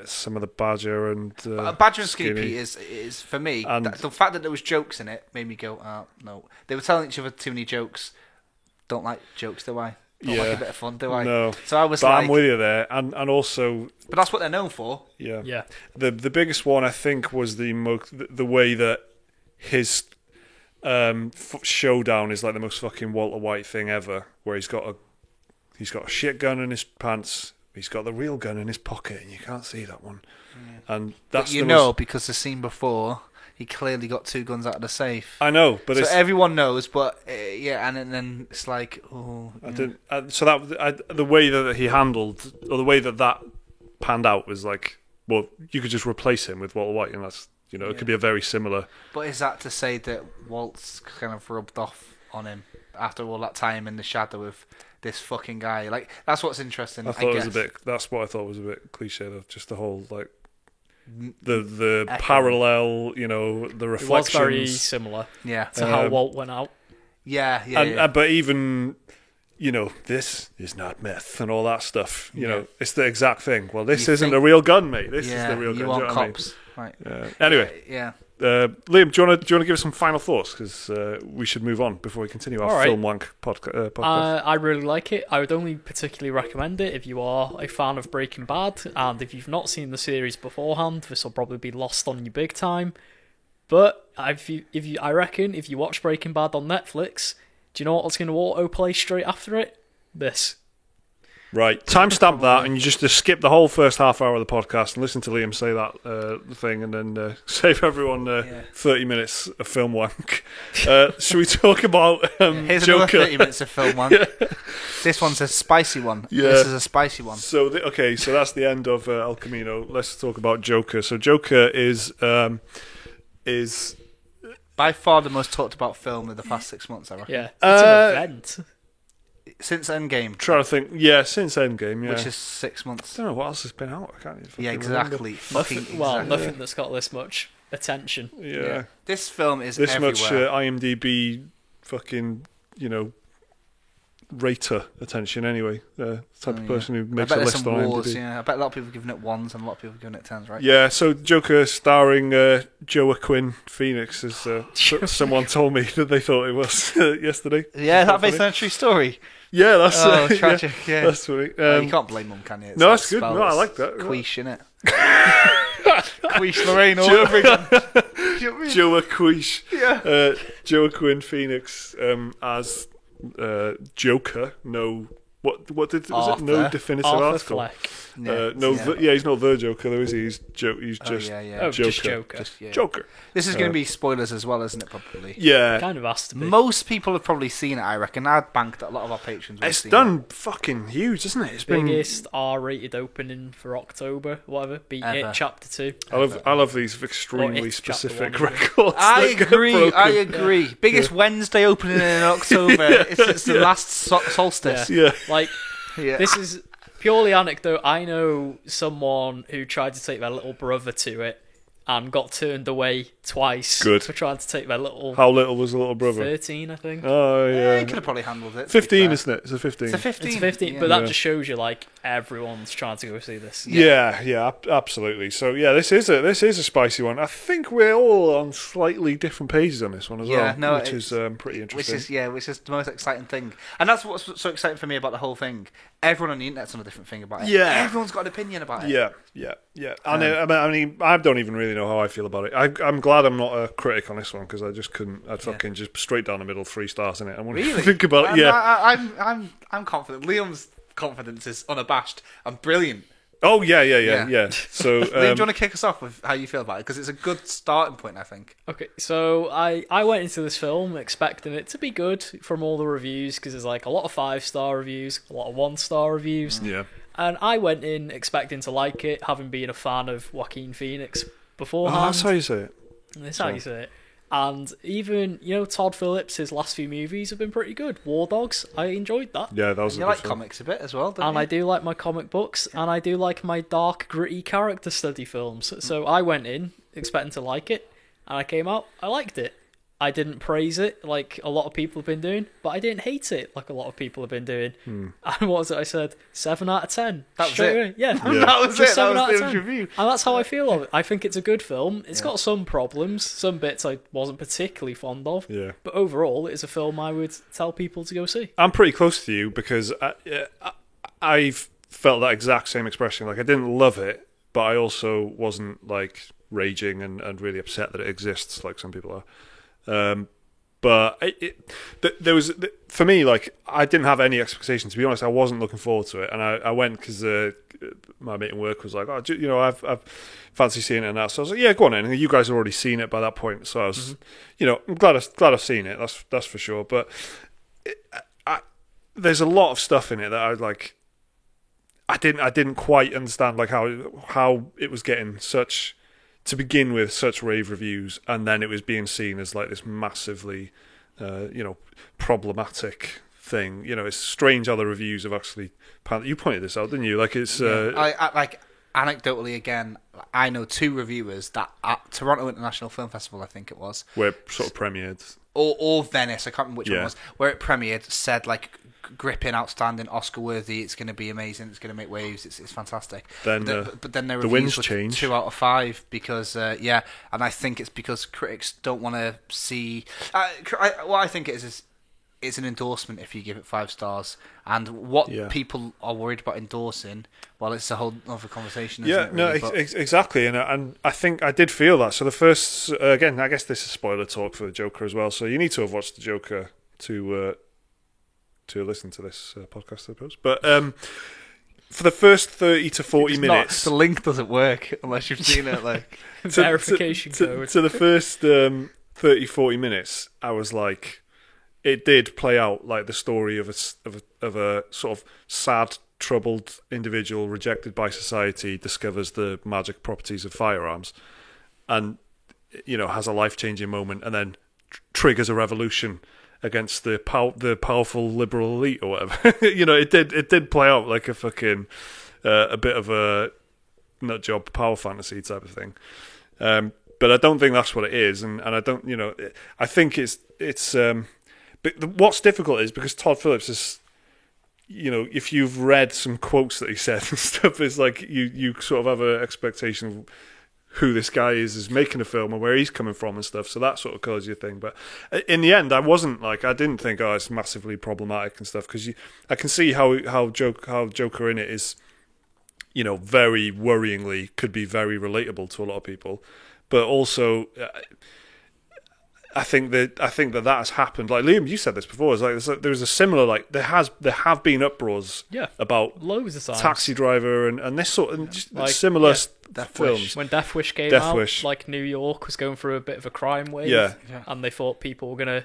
S1: some of the Badger and
S2: Badger and Skinny is for me, the fact that there was jokes in it made me go, oh, no. They were telling each other too many jokes. Don't like jokes, do I? Don't like a bit of fun, do I?
S1: No.
S2: So I was
S1: but I'm with you there, and also.
S2: But that's what they're known for.
S1: Yeah. The biggest one I think was the way that his showdown is like the most fucking Walter White thing ever, where he's got a shit gun in his pants. He's got the real gun in his pocket, and you can't see that one. And that's
S2: because the scene before, he clearly got 2 guns out of the safe.
S1: I know, but
S2: so everyone knows. But and then it's like, oh.
S1: The way that he handled, or the way that panned out, was like, well, you could just replace him with Walter White, and that's it could be a very similar.
S2: But is that to say that Walt's kind of rubbed off on him after all that time in the shadow of this fucking guy? Like, that's what's interesting.
S1: That's what I thought was a bit cliche, though. Just the whole like the parallel, the reflections. It was
S3: very similar. To how Walt went out.
S2: Yeah.
S1: But even this is not meth and all that stuff. You know, it's the exact thing. Well, this isn't a real gun, mate. This is the real gun.
S2: You want cops, right?
S1: Anyway, Liam, do you want to give us some final thoughts? Because we should move on before we continue our Film Wank podcast.
S3: I really like it. I would only particularly recommend it if you are a fan of Breaking Bad, and if you've not seen the series beforehand, this will probably be lost on you big time. But I reckon if you watch Breaking Bad on Netflix, do you know what's going to autoplay straight after it? This.
S1: Right, timestamp that, and you just skip the whole first half hour of the podcast and listen to Liam say that thing, and then save everyone 30 minutes of Film Wank. Should we talk about
S2: Here's
S1: Joker?
S2: Another 30 minutes of Film Wank. This one's a spicy one.
S1: Yeah.
S2: This is a spicy one.
S1: So so that's the end of El Camino. Let's talk about Joker. So Joker is
S2: by far the most talked about film of the past 6 months, I reckon.
S3: Yeah, it's an event.
S2: Since Endgame.
S1: Trying to think, since Endgame,
S2: which is 6 months.
S1: I don't know what else has been out. I can't even
S2: exactly.
S3: Nothing that's got this much attention.
S1: Yeah.
S2: This film is
S1: this
S2: everywhere.
S1: Much IMDb fucking rater attention anyway. The type of person who makes a list on IMDb.
S2: I bet a lot of people are giving it 1s and a lot of people are giving it 10s, right?
S1: Yeah, so Joker starring Joaquin Phoenix, as someone told me that they thought it was yesterday.
S2: Yeah, that based on a true story.
S1: Yeah, that's
S2: tragic. Yeah,
S1: that's funny.
S2: You can't blame them, can you?
S1: No, that's good. No, I like that.
S2: Quiche, innit? Quiche Lorraine all over again.
S1: Joaquish.
S2: Yeah.
S1: Joaquin Phoenix as Joker. No. What did was it? No definitive article.
S3: Fleck.
S1: He's not the Joker though, is he? He's just Joker.
S3: Just Joker.
S1: Joker.
S2: This is going to be spoilers as well, isn't it? Probably.
S1: Yeah.
S3: Kind of has to be.
S2: Most people have probably seen it. I reckon. I'd bank that a lot of our patrons.
S1: It's done fucking huge, isn't it? It's
S3: biggest R-rated opening for October, whatever. Beat It Chapter 2.
S1: I love these extremely specific records.
S2: I agree. Biggest Wednesday opening in October. It's the last solstice.
S1: Yeah.
S3: This is purely anecdote. I know someone who tried to take their little brother to it and got turned away twice for trying to take their little...
S1: How little was the little brother?
S3: 13, I think.
S1: Oh, yeah.
S2: He could have probably handled it.
S1: 15, isn't it? It's a 15.
S2: It's a 15.
S3: It's a 15, but that just shows you, everyone's trying to go see this.
S1: Yeah, absolutely. So, this is a spicy one. I think we're all on slightly different pages on this one as well, which is pretty interesting.
S2: Which is the most exciting thing. And that's what's so exciting for me about the whole thing. Everyone on the internet's on a different thing about it.
S1: Yeah.
S2: Everyone's got an opinion about it.
S1: Yeah. I mean, I don't even really know how I feel about it. I'm glad I'm not a critic on this one because I just couldn't. I'd fucking just straight down the middle, 3 stars in it. I want to think about it.
S2: I'm confident. Liam's confidence is unabashed and brilliant.
S1: Oh yeah. So
S2: Liam, do you want to kick us off with how you feel about it? Because it's a good starting point, I think.
S3: Okay, so I went into this film expecting it to be good from all the reviews because there's a lot of 5-star reviews, a lot of 1-star reviews.
S1: Yeah.
S3: And I went in expecting to like it, having been a fan of Joaquin Phoenix beforehand.
S1: Oh, that's how you say it.
S3: That's how you say it. And even, Todd Phillips, his last few movies have been pretty good. War Dogs, I enjoyed that.
S1: Yeah, that was a good film.
S2: Comics a bit as well, don't
S3: and
S2: you?
S3: I do like my comic books, and I do like my dark, gritty character study films. So I went in expecting to like it, and I came out, I liked it. I didn't praise it like a lot of people have been doing, but I didn't hate it like a lot of people have been doing. And what was it I said? 7 out of 10.
S2: That was it.
S3: Away. Yeah.
S2: That was
S3: just
S2: it.
S3: 7
S2: that was
S3: out of 10.
S2: review.
S3: And that's how I feel of it. I think it's a good film. It's got some problems, some bits I wasn't particularly fond of.
S1: Yeah.
S3: But overall, it is a film I would tell people to go see.
S1: I'm pretty close to you because I've felt that exact same expression. I didn't love it, but I also wasn't raging and really upset that it exists like some people are. But there was, for me, I didn't have any expectations. To be honest, I wasn't looking forward to it, and I went because my mate in work was like, I've fancy seeing it and that. So I was like, yeah, go on in. And you guys have already seen it by that point, so I was, I'm glad I've seen it. That's for sure. But there's a lot of stuff in it that I didn't quite understand how it was getting such. To begin with, such rave reviews, and then it was being seen as this massively, problematic thing. It's strange how the reviews have actually. You pointed this out, didn't you? It's.
S2: I anecdotally again. I know 2 reviewers that at Toronto International Film Festival, I think it was,
S1: where it sort of premiered,
S2: or Venice, I can't remember which one it was, where it premiered, said like gripping, outstanding, Oscar worthy. It's going to be amazing. It's going to make waves. It's fantastic.
S1: Then,
S2: but then their
S1: the
S2: reviews
S1: winds
S2: were
S1: change.
S2: 2 out of 5 because and I think it's because critics don't want to see. What I think it is it's an endorsement if you give it 5 stars, and what people are worried about endorsing. Well, it's a whole other conversation. Isn't it, really?
S1: Exactly, and I think I did feel that. So the first, again, I guess this is spoiler talk for the Joker as well. So you need to have watched the Joker to listen to this podcast, I suppose. But for the first 30 to 40 minutes,
S2: the link doesn't work unless you've seen it. Like
S3: verification code.
S1: So the first 30, 40 minutes, I was like, it did play out like the story of a sort of sad, troubled individual rejected by society discovers the magic properties of firearms, and has a life-changing moment, and then triggers a revolution against the powerful liberal elite or whatever. It did play out like a fucking a bit of a nut job power fantasy type of thing. But I don't think that's what it is, and I don't. I think it's. But what's difficult is because Todd Phillips is. If you've read some quotes that he said and stuff, it's like you sort of have an expectation of who this guy is making a film and where he's coming from and stuff. So that sort of colours your thing. But in the end, I didn't think, it's massively problematic and stuff, because I can see how Joker in it is, very worryingly could be very relatable to a lot of people. But also, I think that has happened. Like Liam, you said this before. It's like there's a similar there have been uproars about
S3: loads of times.
S1: Taxi Driver and this sort of similar films.
S3: When Death Wish came out, like New York was going through a bit of a crime wave, and they thought people were gonna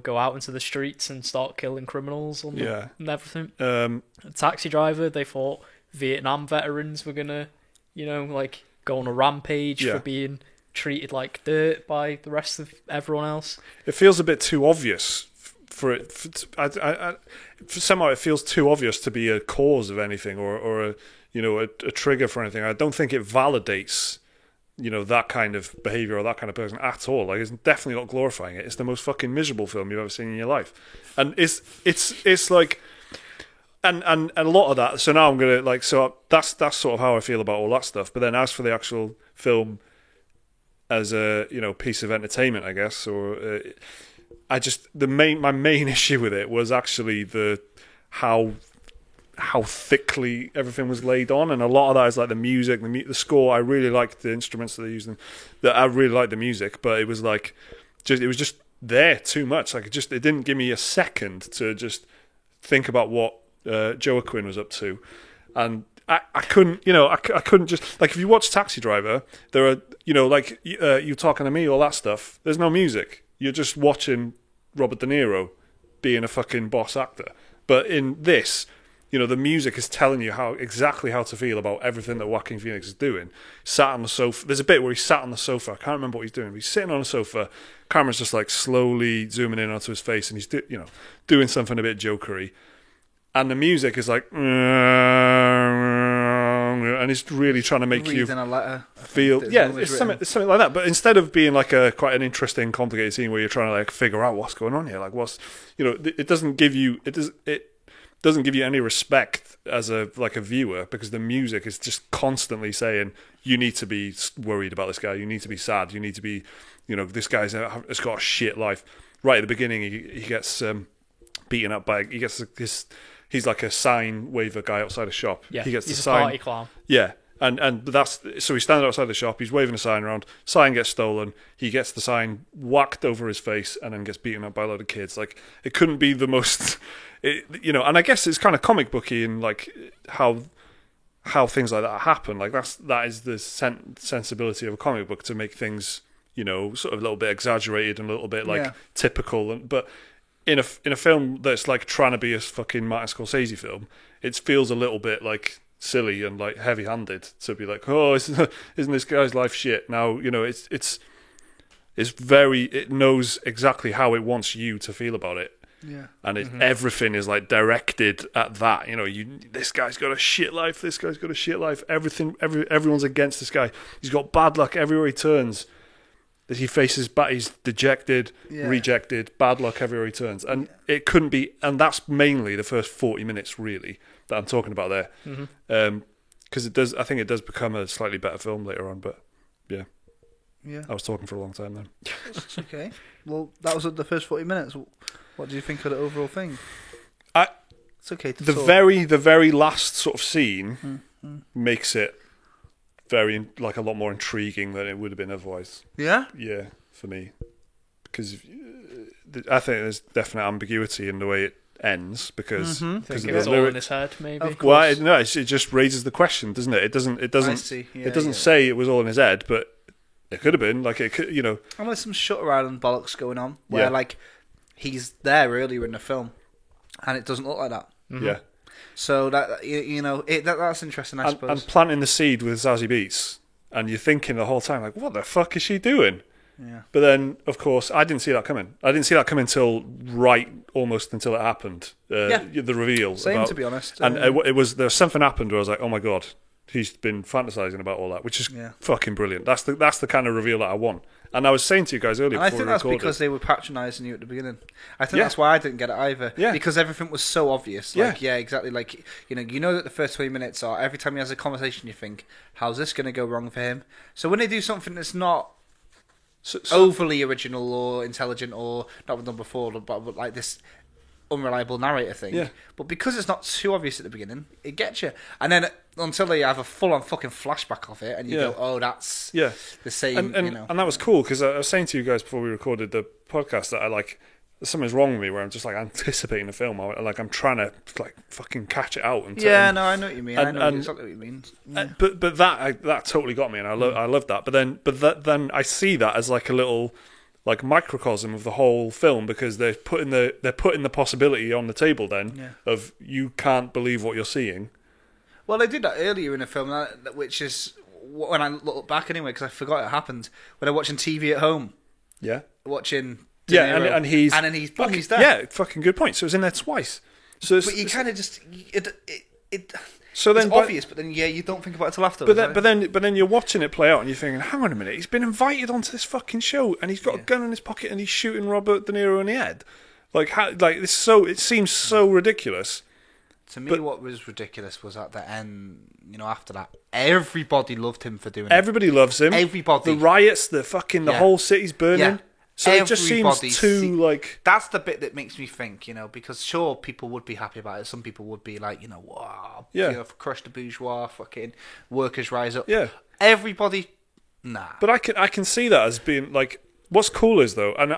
S3: go out into the streets and start killing criminals and everything. Taxi Driver, they thought Vietnam veterans were gonna go on a rampage for being treated like dirt by the rest of everyone else.
S1: It feels a bit too obvious for it. Somehow it feels too obvious to be a cause of anything or a trigger for anything. I don't think it validates that kind of behavior or that kind of person at all. Like, it's definitely not glorifying it. It's the most fucking miserable film you've ever seen in your life, and it's like. And a lot of that. So now I'm gonna that's sort of how I feel about all that stuff. But then as for the actual film as a piece of entertainment, I guess, or my main issue with it was actually how thickly everything was laid on, and a lot of that is like the music, the score. I really liked the instruments that they used, and I really liked the music, but it was it was just there too much. Like it didn't give me a second to just think about what Joaquin was up to, and I couldn't, I couldn't just if you watch Taxi Driver, there are You Talking to Me, all that stuff. There's no music. You're just watching Robert De Niro being a fucking boss actor. But in this, the music is telling you exactly how to feel about everything that Joaquin Phoenix is doing. Sat on the sofa. There's a bit where he's sat on the sofa. I can't remember what he's doing. But he's sitting on a sofa. Camera's just slowly zooming in onto his face, and he's doing something a bit jokery. And the music is and it's really trying to make you feel. It's something like that. But instead of being quite an interesting, complicated scene where you're trying to figure out what's going on here, it doesn't give you it doesn't give you any respect as a viewer, because the music is just constantly saying you need to be worried about this guy, you need to be sad, you need to be this guy's has got a shit life. Right at the beginning, he gets beaten up by he's like a sign waver guy outside a shop.
S3: Yeah,
S1: he's
S3: a party clown.
S1: Yeah, and that's so he's standing outside the shop. He's waving a sign around. Sign gets stolen. He gets the sign whacked over his face, and then gets beaten up by a load of kids. It couldn't be the most, And I guess it's kind of comic booky in how things like that happen. That is the sensibility of a comic book, to make things sort of a little bit exaggerated and a little bit typical, but. In a film that's trying to be a fucking Martin Scorsese film, it feels a little bit silly and heavy-handed to be isn't this guy's life shit? Now it knows exactly how it wants you to feel about it. and everything is like directed at that. You know, this guy's got a shit life. This guy's got a shit life. Everyone's against this guy. He's got bad luck everywhere he turns. That he faces, but he's dejected, rejected, bad luck everywhere he turns, and it couldn't be. And that's mainly the first 40 minutes, really, that I'm talking about there, because it does. I think it does become a slightly better film later on. But yeah, I was talking for a long time then.
S2: Okay, well, that was the first 40 minutes. What do you think of the overall thing? It's okay to talk.
S1: The very last sort of scene makes it very, like, a lot more intriguing than it would have been otherwise.
S2: Yeah?
S1: Yeah, for me. Because I think there's definite ambiguity in the way it ends, because
S3: think it was all in his head, maybe.
S1: Well, no, it just raises the question, doesn't it? It doesn't say it was all in his head, but it could have been. Like, it could, you know.
S2: And there's some Shutter Island bollocks going on, where, like, he's there earlier in the film, and it doesn't look like that.
S1: Yeah.
S2: So that that's interesting, I suppose.
S1: And planting the seed with Zazie Beetz, and you're thinking the whole time, like, what the fuck is she doing?
S2: Yeah.
S1: But then, of course, I didn't see that coming. I didn't see that coming almost until it happened. The reveal.
S2: Same, to be honest.
S1: And there was something happened where I was like, oh my god, he's been fantasizing about all that, which is fucking brilliant. That's the kind of reveal that I want. And I was saying to you guys earlier,
S2: and I think that's because they were patronising you at the beginning. I think that's why I didn't get it either.
S1: Yeah.
S2: Because everything was so obvious. Like, exactly. Like, you know that the first 20 minutes are, every time he has a conversation, you think, how's this going to go wrong for him? So when they do something that's not overly original or intelligent or not done before, but like this unreliable narrator thing, but because it's not too obvious at the beginning, it gets you. And then until they have a full-on fucking flashback of it, and you go, "Oh, that's the same."
S1: And,
S2: you know,
S1: and that was cool, because I was saying to you guys before we recorded the podcast that I like something's wrong with me where I'm just like anticipating the film. I'm trying to like fucking catch it out. And
S2: no, I know what you mean. I know exactly what you mean. Yeah.
S1: But that totally got me, and I loved that. But then I see that as like a little, like, microcosm of the whole film, because they're putting the possibility on the table then of you can't believe what you're seeing.
S2: Well, they did that earlier in the film, which is when I look back anyway, because I forgot it happened when I'm watching TV at home.
S1: Yeah,
S2: watching.
S1: And he's
S2: there.
S1: Yeah, fucking good point. So it was in there twice. So
S2: but you kind of just
S1: So then,
S2: it's obvious, but then you don't think about it till afterwards.
S1: But then you're watching it play out, and you're thinking, hang on a minute, he's been invited onto this fucking show, and he's got a gun in his pocket, and he's shooting Robert De Niro in the head. It seems so ridiculous.
S2: To me, what was ridiculous was at the end. You know, after that, everybody loved him for doing it.
S1: Everybody loves him.
S2: Everybody.
S1: The riots, the whole city's burning. Yeah. So it just seems too, like...
S2: That's the bit that makes me think, you know, because sure, people would be happy about it. Some people would be like, you know, wow, crush the bourgeois, fucking workers rise up.
S1: Yeah.
S2: Everybody, nah.
S1: But I can see that as being, like, what's cool is, though, and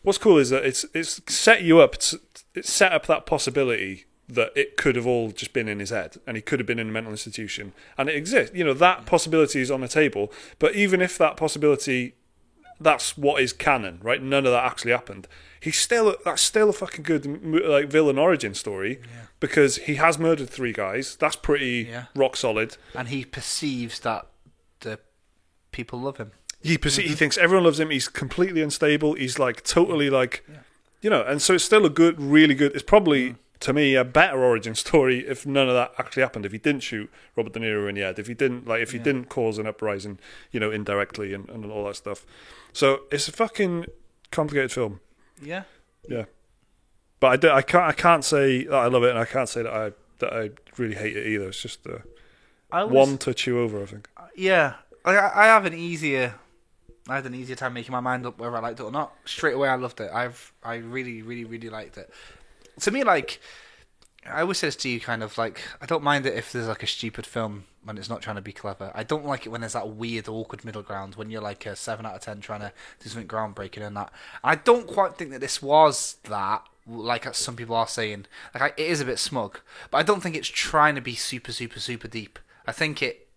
S1: what's cool is that it's set you up, it's set up that possibility that it could have all just been in his head, and he could have been in a mental institution, and it exists. You know, that possibility is on the table, but even if that possibility... That's what is canon, right? None of that actually happened. That's still a fucking good, like, villain origin story, because he has murdered 3 guys. That's pretty rock solid.
S2: And he perceives that the people love him.
S1: He thinks everyone loves him. He's completely unstable. He's like totally like, you know. And so it's still a good, really good. It's probably to me a better origin story if none of that actually happened. If he didn't shoot Robert De Niro in the head. If he didn't didn't cause an uprising, you know, indirectly and all that stuff. So it's a fucking complicated film.
S2: Yeah.
S1: Yeah. But I can't say that I love it, and I can't say that I really hate it either. It's just one to chew over, I think.
S2: Yeah. I had an easier time making my mind up whether I liked it or not. Straight away I loved it. I really, really, really liked it. To me, like, I always say this to you, kind of like, I don't mind it if there's like a stupid film when it's not trying to be clever. I don't like it when there's that weird, awkward middle ground when you're like a 7 out of 10 trying to do something groundbreaking and that. I don't quite think that this was that, like some people are saying. Like, it is a bit smug, but I don't think it's trying to be super, super, super deep. I think it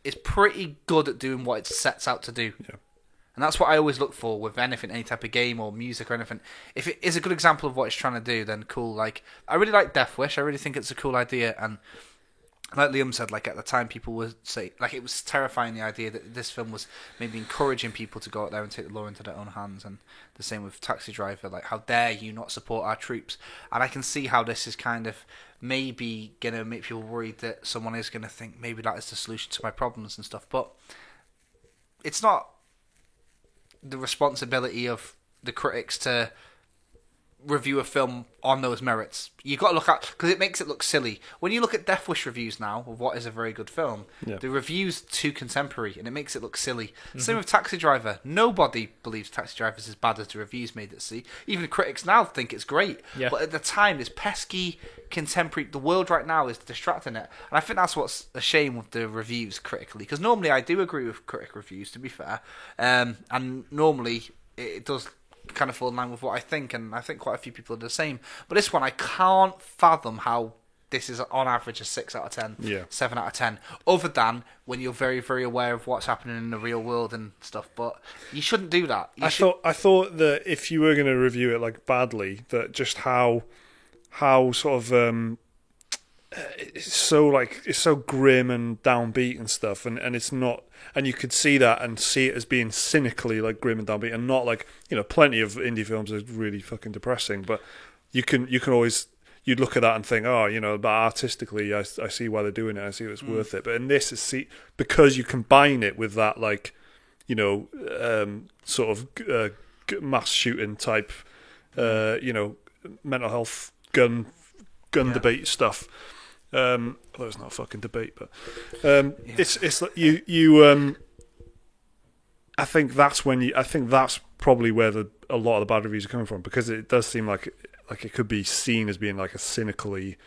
S2: is pretty good at doing what it sets out to do.
S1: Yeah.
S2: And that's what I always look for with anything, any type of game or music or anything. If it is a good example of what it's trying to do, then cool. Like, I really like Death Wish. I really think it's a cool idea, and like Liam said, like at the time, people would say, like it was terrifying the idea that this film was maybe encouraging people to go out there and take the law into their own hands, and the same with Taxi Driver. Like, how dare you not support our troops? And I can see how this is kind of maybe gonna make people worried that someone is gonna think maybe that is the solution to my problems and stuff. But it's not the responsibility of the critics to review a film on those merits. You got to look at, because it makes it look silly. When you look at Death Wish reviews now of what is a very good film, the review's too contemporary and it makes it look silly. Same with Taxi Driver. Nobody believes Taxi Driver is as bad as the reviews made it see. Even the critics now think it's great. But at the time, this pesky contemporary, the world right now is distracting it. And I think that's what's a shame with the reviews critically, because normally I do agree with critic reviews, to be fair, and normally it does kind of fall in line with what I think, and I think quite a few people are the same. But this one, I can't fathom how this is on average a 6 out of 10, 7 out of 10, other than when you're very, very aware of what's happening in the real world and stuff. But you shouldn't do that. I
S1: thought that if you were going to review it like badly, that just how sort of it's so grim and downbeat and stuff, and it's not. And you could see that and see it as being cynically like grim and downbeat, and not like, you know, plenty of indie films are really fucking depressing. But you can always, you'd look at that and think, oh, you know, but artistically, I see why they're doing it. I see it's worth it. But in this, because you combine it with that, like, you know, sort of mass shooting type, you know, mental health gun debate stuff. Although it's not a fucking debate, but it's like you. I think that's probably where a lot of the bad reviews are coming from, because it does seem like it could be seen as being like a cynically,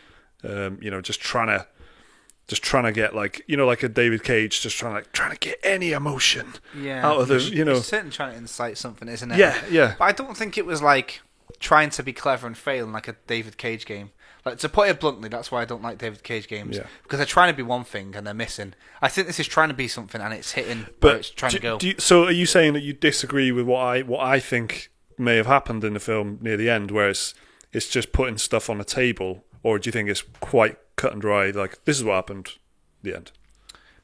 S1: you know, just trying to get, like, you know, like a David Cage, just trying to get any emotion out of the, you know.
S2: It's certainly trying to incite something, isn't it?
S1: Yeah.
S2: But I don't think it was like trying to be clever and failing like a David Cage game. Like, to put it bluntly, that's why I don't like David Cage games. Because they're trying to be one thing and they're missing. I think this is trying to be something and it's hitting where it's trying to go.
S1: So are you saying that you disagree with what I think may have happened in the film near the end, where it's just putting stuff on a table, or do you think it's quite cut and dry, like, this is what happened at the end?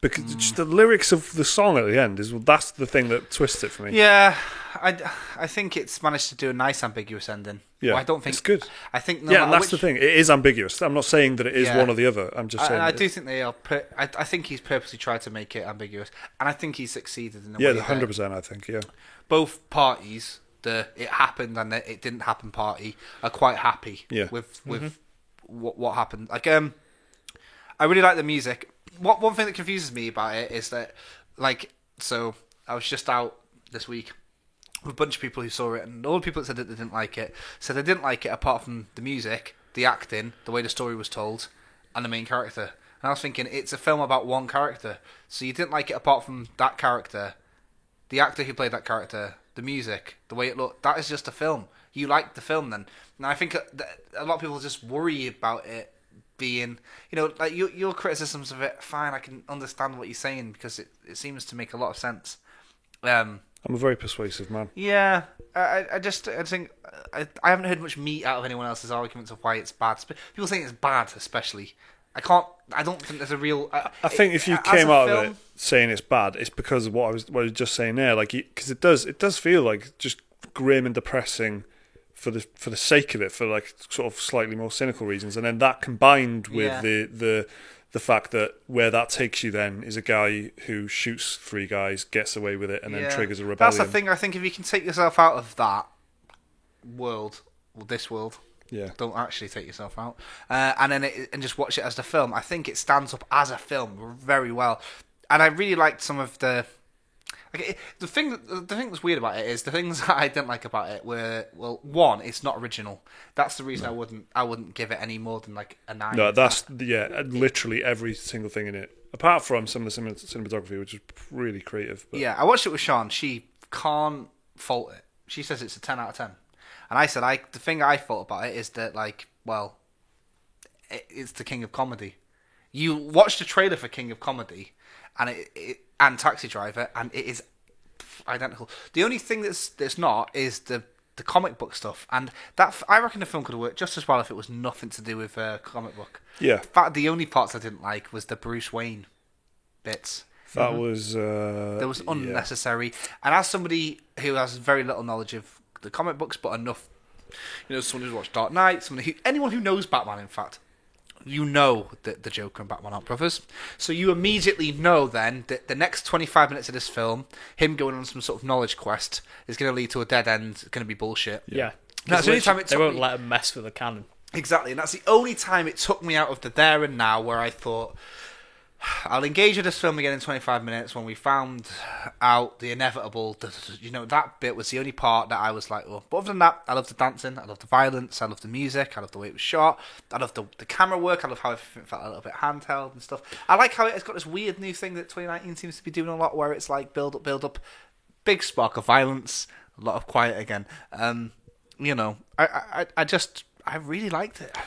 S1: Because just the lyrics of the song at the end that's the thing that twists it for me.
S2: Yeah, I think it's managed to do a nice ambiguous ending.
S1: Yeah,
S2: I don't think
S1: it's good.
S2: I think
S1: and that's the thing. It is ambiguous. I'm not saying that it is one or the other. I'm just saying.
S2: I do think they are. I think he's purposely tried to make it ambiguous, and I think he's succeeded in a way.
S1: Yeah, 100%. I think. Yeah.
S2: Both parties, the it happened and the it didn't happen party, are quite happy. With what happened. Like I really like the music. One thing that confuses me about it is that, like, so I was just out this week with a bunch of people who saw it, and all the people that said that they didn't like it said they didn't like it apart from the music, the acting, the way the story was told, and the main character. And I was thinking, it's a film about one character, so you didn't like it apart from that character, the actor who played that character, the music, the way it looked. That is just a film. You liked the film then. And I think a lot of people just worry about it being, you know, like your criticisms of it, fine, I can understand what you're saying, because it seems to make a lot of sense.
S1: I'm a very persuasive man.
S2: Yeah, I think I haven't heard much meat out of anyone else's arguments of why it's bad. People saying it's bad, especially. I don't think there's a real.
S1: I think if you came out of it saying it's bad, it's because of what I was just saying there. Like, because it does feel like just grim and depressing for the sake of it, for like sort of slightly more cynical reasons, and then that combined with the fact that where that takes you then is a guy who shoots 3 guys, gets away with it, and then triggers a rebellion.
S2: That's the thing. I think if you can take yourself out of that world, or this world, don't actually take yourself out, and then and just watch it as the film, I think it stands up as a film very well. And I really liked some of the. The thing that's weird about it is the things that I didn't like about it were, well, one, it's not original. That's the reason I wouldn't give it any more than like a 9.
S1: No, that's literally every single thing in it, apart from some of the cinematography, which is really creative. But.
S2: Yeah, I watched it with Sean. She can't fault it. She says it's a 10 out of 10, and I said the thing I thought about it is that, like, well, it's the King of Comedy. You watch the trailer for King of Comedy, and and Taxi Driver, and it is identical. The only thing that's not is the the comic book stuff, and that I reckon the film could have worked just as well if it was nothing to do with comic book.
S1: Yeah.
S2: In fact, the only parts I didn't like was the Bruce Wayne bits.
S1: That was
S2: That was unnecessary. And as somebody who has very little knowledge of the comic books, but enough, someone who's watched Dark Knight, anyone who knows Batman, in fact, you know that the Joker and Batman aren't brothers. So you immediately know then that the next 25 minutes of this film, him going on some sort of knowledge quest, is going to lead to a dead end. It's going to be bullshit.
S3: Yeah.
S2: That's the only time
S3: they won't let him mess with the canon.
S2: Exactly, and that's the only time it took me out of the there and now where I thought, I'll engage with this film again in 25 minutes when we found out the inevitable. That bit was the only part that I was like, oh. But other than that, I love the dancing, I love the violence, I love the music, I love the way it was shot, I love the camera work, I love how it felt a little bit handheld and stuff. I like how it's got this weird new thing that 2019 seems to be doing a lot, where it's like build up, big spark of violence, a lot of quiet again. I really liked it.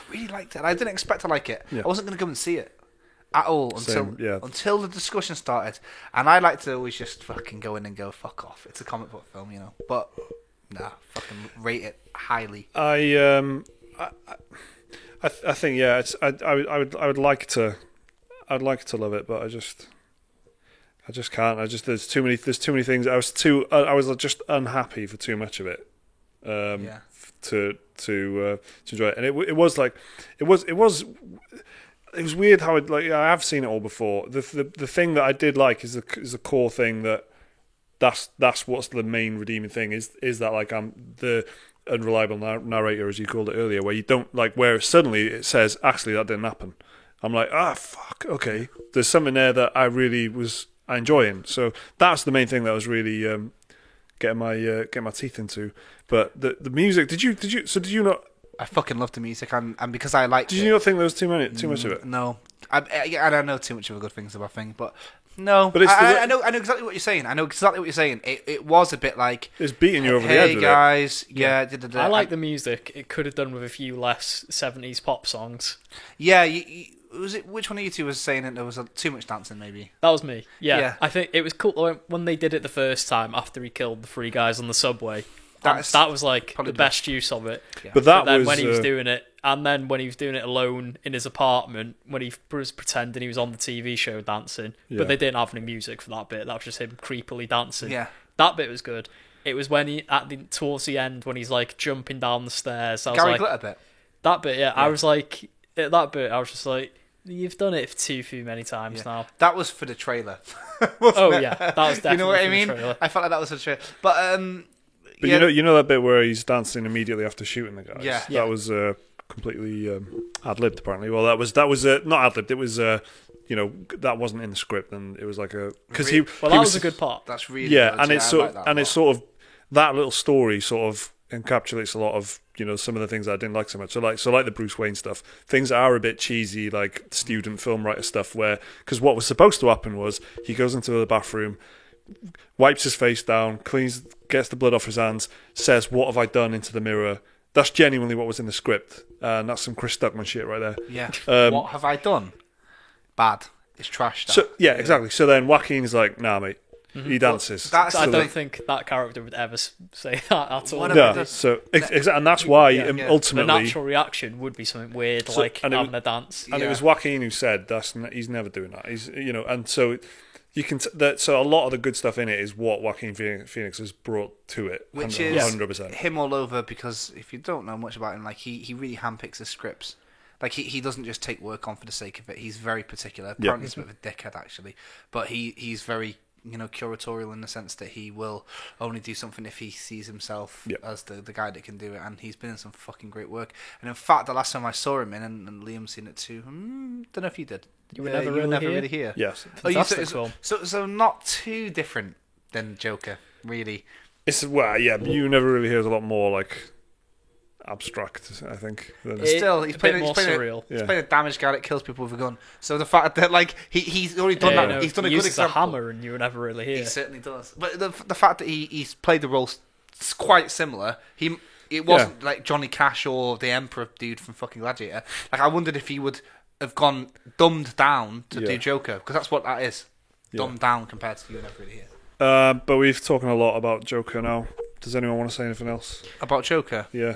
S2: I didn't expect to like it.
S1: Yeah.
S2: I wasn't going to go and see it at all
S1: Same,
S2: until the discussion started. And I like to always just fucking go in and go, fuck off. It's a comic book film, But nah, fucking rate it highly.
S1: I think I would like to love it, but I just can't. There's too many things. I was just unhappy for too much of it. To enjoy it, and it was weird how I have seen it all before. The thing that I did like is the core thing that's what's the main redeeming thing is that like I'm the unreliable narrator, as you called it earlier, where you don't where suddenly it says actually that didn't happen. I'm like, fuck, okay. There's something there that I really was enjoying. So that's the main thing that I was really getting my teeth into. But the music, did you not?
S2: I fucking love the music, and because I liked it.
S1: Did you not think there was too much of it?
S2: No, I don't know too much of a good things about thing, but no.
S1: But
S2: I know exactly what you're saying. It was a bit like
S1: it's beating you over the head.
S2: Hey guys,
S3: I like the music. It could have done with a few less 70s pop songs.
S2: Yeah, which one of you two was saying that there was too much dancing? Maybe
S3: that was me. Yeah, I think it was cool when they did it the first time after he killed the three guys on the subway. That was like the best use of it.
S1: Yeah. But then
S3: when he was doing it, and then when he was doing it alone in his apartment, when he was pretending he was on the TV show dancing, but they didn't have any music for that bit. That was just him creepily dancing.
S2: Yeah,
S3: that bit was good. It was when towards the end when he's like jumping down the stairs.
S2: Gary Glitter bit.
S3: That bit, yeah. I was like, at that bit, I was just like, you've done it too many times now.
S2: That was for the trailer.
S3: Yeah, that was definitely.
S2: You know what I mean?
S3: For the trailer.
S2: I felt like that was for the trailer, but
S1: you know that bit where he's dancing immediately after shooting the guys.
S2: Yeah,
S1: that was completely ad-libbed apparently. Well, that was not ad-libbed. It was that wasn't in the script, and it was like a because
S3: that was a good part.
S2: That's really
S1: good. And it's sort of that little story sort of encapsulates a lot of some of the things that I didn't like so much. So like the Bruce Wayne stuff, things that are a bit cheesy, like student film writer stuff. Where because what was supposed to happen was he goes into the bathroom, wipes his face down, gets the blood off his hands, says, "What have I done?" into the mirror. That's genuinely what was in the script, and that's some Chris Stuckman shit right there.
S2: Yeah. What have I done? Bad. It's trash.
S1: So exactly. So then Joaquin's like, "Nah, mate." Mm-hmm. He dances.
S3: I don't think that character would ever say that at all.
S1: No. So and that's why ultimately
S3: the natural reaction would be something weird, having a dance.
S1: And it was Joaquin who said he's never doing that. He's and so. You can so a lot of the good stuff in it is what Joaquin Phoenix has brought to it,
S2: which 100%. Is him all over. Because if you don't know much about him, like he really handpicks his scripts. Like he doesn't just take work on for the sake of it. He's very particular. Apparently, he's a bit of a dickhead actually, but he's very curatorial in the sense that he will only do something if he sees himself as the guy that can do it. And he's been in some fucking great work. And in fact, the last time I saw him in, and Liam's seen it too. Don't know if you did.
S3: You were never really here.
S1: Yes.
S3: Fantastic film.
S2: So not too different than Joker, really.
S1: It's you never really hear a lot more like abstract, I think.
S2: Still, he's playing a damaged guy that kills people with a gun. So the fact that he's already done that, he's done a good example.
S3: A hammer, and you were never really here.
S2: He certainly does. But the fact that he's played the role quite similar. It wasn't like Johnny Cash or the Emperor dude from fucking Gladiator. Like I wondered if he would have gone dumbed down to do Joker, because that's what that is. Dumbed down compared to You Never Really Here.
S1: But we've talking a lot about Joker now. Does anyone want to say anything else
S2: about Joker?
S1: Yeah.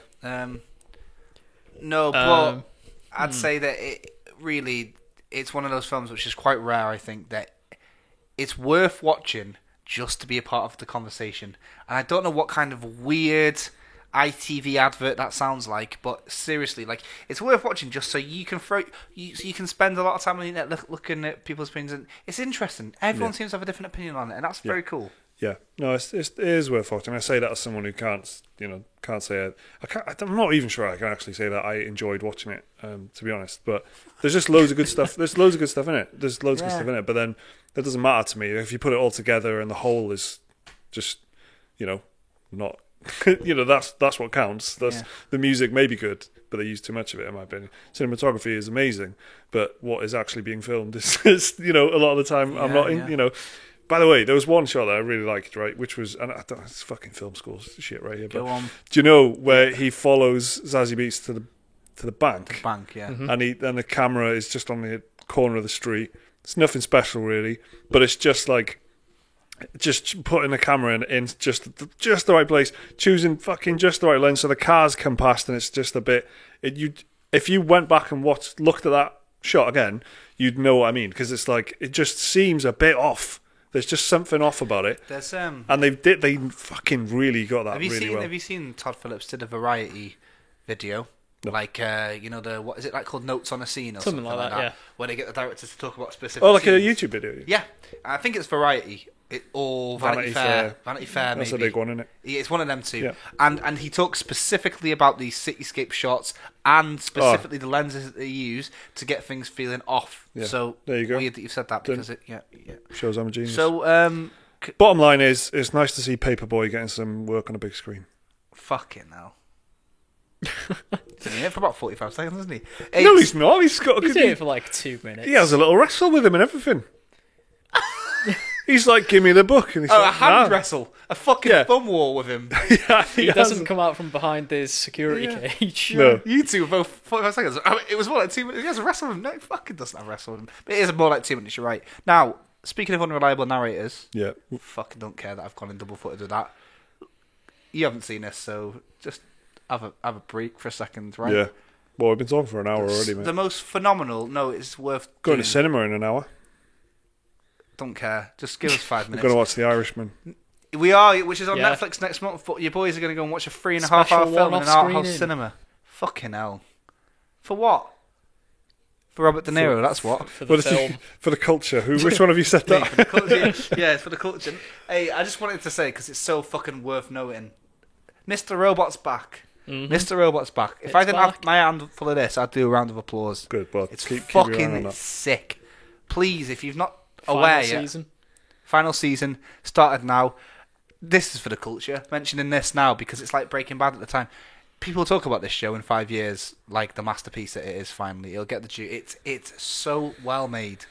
S2: No, but I'd say that it's one of those films which is quite rare. I think that it's worth watching just to be a part of the conversation. And I don't know what kind of weird ITV advert that sounds like, but seriously, like, it's worth watching just so you can you can spend a lot of time on the internet looking at people's opinions, and it's interesting. Everyone seems to have a different opinion on it, and that's very cool.
S1: Yeah, no, it is worth watching. I say that as someone who can't say it. I'm not even sure I can actually say that I enjoyed watching it, to be honest. But there's just loads of good stuff. There's loads of good stuff in it. There's loads of good stuff in it. But then that doesn't matter to me if you put it all together and the whole is just, not. That's what counts. The music may be good, but they use too much of it, in my opinion. Cinematography is amazing, but what is actually being filmed is a lot of the time I'm not in. By the way, there was one shot that I really liked, right? Which was, and I don't, it's fucking film school shit right here. But
S2: go on.
S1: Do you know where he follows Zazie Beetz to the bank?
S2: The bank, yeah.
S3: Mm-hmm.
S1: And the camera is just on the corner of the street. It's nothing special really, but it's just like. Just putting the camera in just the right place, choosing fucking just the right lens so the cars come past, and it's just a bit. If you went back and looked at that shot again, you'd know what I mean, because it's like it just seems a bit off. There's just something off about it.
S2: There's
S1: and they fucking really got that really well.
S2: Have you seen Todd Phillips did a Variety video? No. Like what is it like called Notes on a Scene or something like that? Yeah. Where they get the directors to talk about specific.
S1: Oh, like
S2: scenes.
S1: a YouTube video.
S2: Yeah, I think it's Variety. Or Vanity Fair. Vanity Fair, maybe.
S1: That's a big one, isn't it?
S2: Yeah, it's one of them two.
S1: Yeah.
S2: And he talks specifically about these cityscape shots and specifically the lenses that they use to get things feeling off.
S1: Yeah.
S2: So
S1: there you go.
S2: Weird that you've said that because it
S1: shows I'm a genius.
S2: So
S1: bottom line is, it's nice to see Paperboy getting some work on a big screen.
S2: Fucking hell. He's in it for about 45 seconds, isn't he?
S1: No, he's not. He's in
S3: it for like 2 minutes.
S1: He has a little wrestle with him and everything. He's like, give me the book. And he's like,
S2: a hand wrestle. A fucking thumb war with him.
S3: He doesn't come out from behind his security cage.
S1: No.
S2: You two were both 45 seconds. It was more like 2 minutes. He has a wrestle with him. No, he fucking doesn't have a wrestle with him. But it is more like 2 minutes, you're right. Now, speaking of unreliable narrators, fucking don't care that I've gone in double footed with that. You haven't seen this, so just have a break for a second, right?
S1: Yeah. Well, we've been talking for an hour already, mate.
S2: The most phenomenal, it's worth
S1: going to cinema in an hour.
S2: Don't care. Just give us 5 minutes.
S1: We're going to watch The Irishman.
S2: We are, which is on Netflix next month. But your boys are going to go and watch a 3.5 hour film in an art house cinema. Fucking hell. For what? For Robert De Niro, that's what.
S3: For the film.
S1: For the culture. Which one of you said that?
S2: For the culture. Yeah, it's for the culture. Hey, I just wanted to say, because it's so fucking worth noting, Mr. Robot's back. Mm-hmm. Mr. Robot's back. If I didn't have my hand full of this, I'd do a round of applause.
S1: Good, but
S2: it's fucking sick. Please, if you've not aware yet, final season started now. This is for the culture. Mentioning this now because it's like Breaking Bad at the time. People talk about this show in 5 years like the masterpiece that it is. Finally, it'll get the due. It's so well made.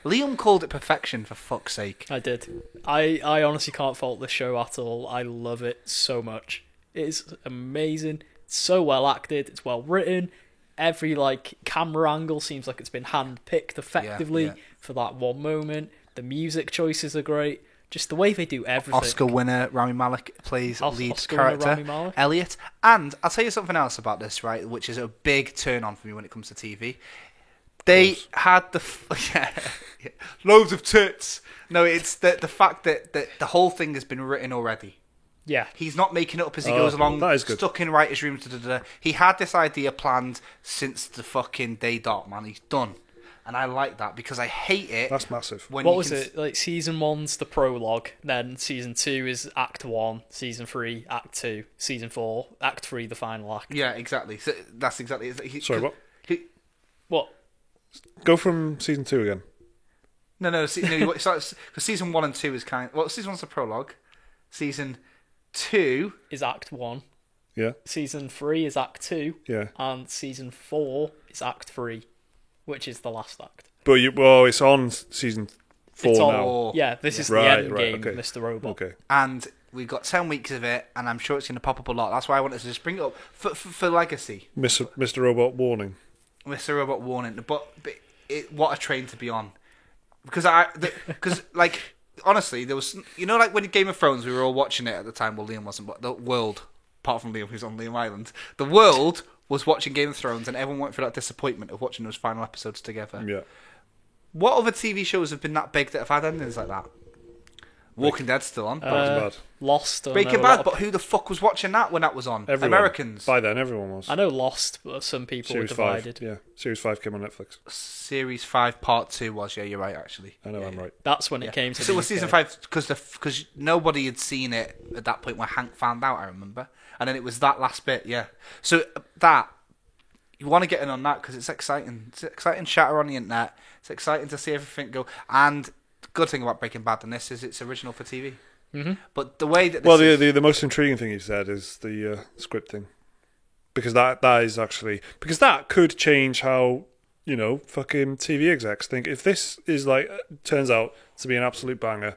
S2: Liam called it perfection, for fuck's sake.
S3: I did. I honestly can't fault the show at all. I love it so much. It's amazing. It's so well acted. It's well written. Every camera angle seems like it's been hand-picked effectively for that one moment. The music choices are great. Just the way they do everything.
S2: Oscar winner Rami Malek plays lead character Elliot. And I'll tell you something else about this, right, which is a big turn on for me when it comes to TV. They had loads of tits. No, it's the fact that the whole thing has been written already.
S3: Yeah.
S2: He's not making it up as he goes along.
S1: That is good.
S2: Stuck in writer's room. He had this idea planned since the fucking day dot, man. He's done. And I like that because I hate it.
S1: That's massive.
S3: What was it? Like season 1's the prologue, then season 2 is act 1, season 3 act 2, season 4 act 3 the final act.
S2: Yeah, exactly. So that's exactly it.
S1: Sorry, what?
S3: What?
S1: Go from season 2 again.
S2: No. Because season 1 and 2 is season 1's the prologue. Season 2
S3: is act 1.
S1: Yeah.
S3: Season 3 is act 2.
S1: Yeah.
S3: And season 4 is act 3. Which is the last act.
S1: But it's on season 4 now.
S3: Yeah, this is the end game, okay. Mr. Robot.
S1: Okay.
S2: And we've got 10 weeks of it, and I'm sure it's going to pop up a lot. That's why I wanted to just bring it up for legacy.
S1: Mr. Robot warning.
S2: Mr. Robot warning. But what a train to be on. Because honestly, there was, like when Game of Thrones, we were all watching it at the time. Well, Liam wasn't, but the world, apart from Liam, who's on Liam Island, the world was watching Game of Thrones, and everyone went through that disappointment of watching those final episodes together.
S1: Yeah.
S2: What other TV shows have been that big that have had endings like that? Walking Dead's still on.
S1: That was bad.
S3: Lost.
S2: Breaking Bad, but who the fuck was watching that when that was on?
S1: Everyone.
S2: Americans.
S1: By then, everyone was.
S3: I know Lost, but some people
S1: Series
S3: were divided.
S1: 5. Yeah, Series 5 came on Netflix.
S2: Series 5 Part 2 was, yeah, you're right, actually.
S1: I know, I'm right.
S3: That's when it came to
S2: So it was Season 5, because nobody had seen it at that point when Hank found out, I remember. And then it was that last bit, yeah. So that, you want to get in on that, because it's exciting. It's exciting chatter on the internet. It's exciting to see everything go. And the good thing about Breaking Bad than this is it's original for TV.
S3: Mm-hmm.
S2: But the way that
S1: the most intriguing thing you said is the scripting, because that is actually, because that could change how fucking TV execs think. If this is turns out to be an absolute banger,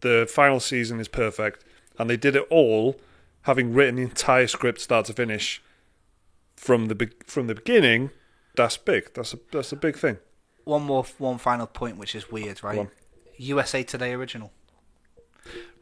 S1: the final season is perfect, and they did it all having written the entire script start to finish from the beginning. That's big. That's a big thing.
S2: One final point, which is weird, right? USA Today original.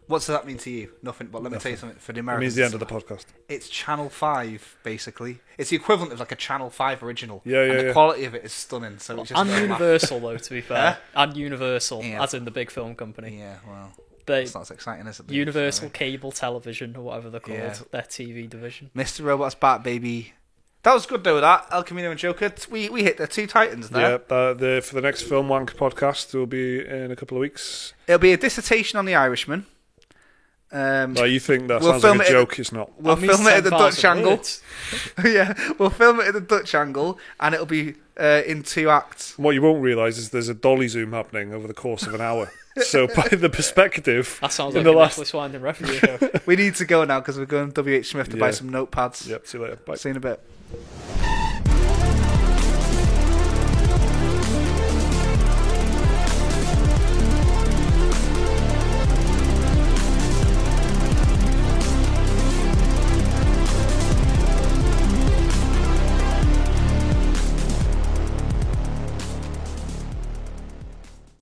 S2: What does that mean to you? Nothing, but let me tell you something. For the Americans,
S1: It means the end of the podcast.
S2: It's Channel 5, basically. It's the equivalent of like a Channel 5 original.
S1: Yeah.
S2: And the quality of it is stunning. So it's just
S3: and Universal, though, to be fair. And Universal, as in the big film company.
S2: Yeah, well,
S3: it's
S2: not as exciting, is it?
S3: Universal Cable Television, or whatever they're called, their TV division.
S2: Mr. Robot's back, baby. That was good, though, that. El Camino and Joker. We hit the two titans there.
S1: Yeah, for the next Film Wank podcast, will be in a couple of weeks.
S2: It'll be a dissertation on The Irishman.
S1: You think that sounds like a joke? It's not.
S2: We'll film it at the Dutch angle. Yeah, we'll film it at the Dutch angle, and it'll be in 2 acts.
S1: What you won't realise is there's a dolly zoom happening over the course of an hour. So by the perspective,
S3: that sounds like a Nicholas Winding Refugee show.
S2: We need to go now because we're going to WH Smith to buy some notepads.
S1: Yep. See you later. Bye.
S2: See you in a bit.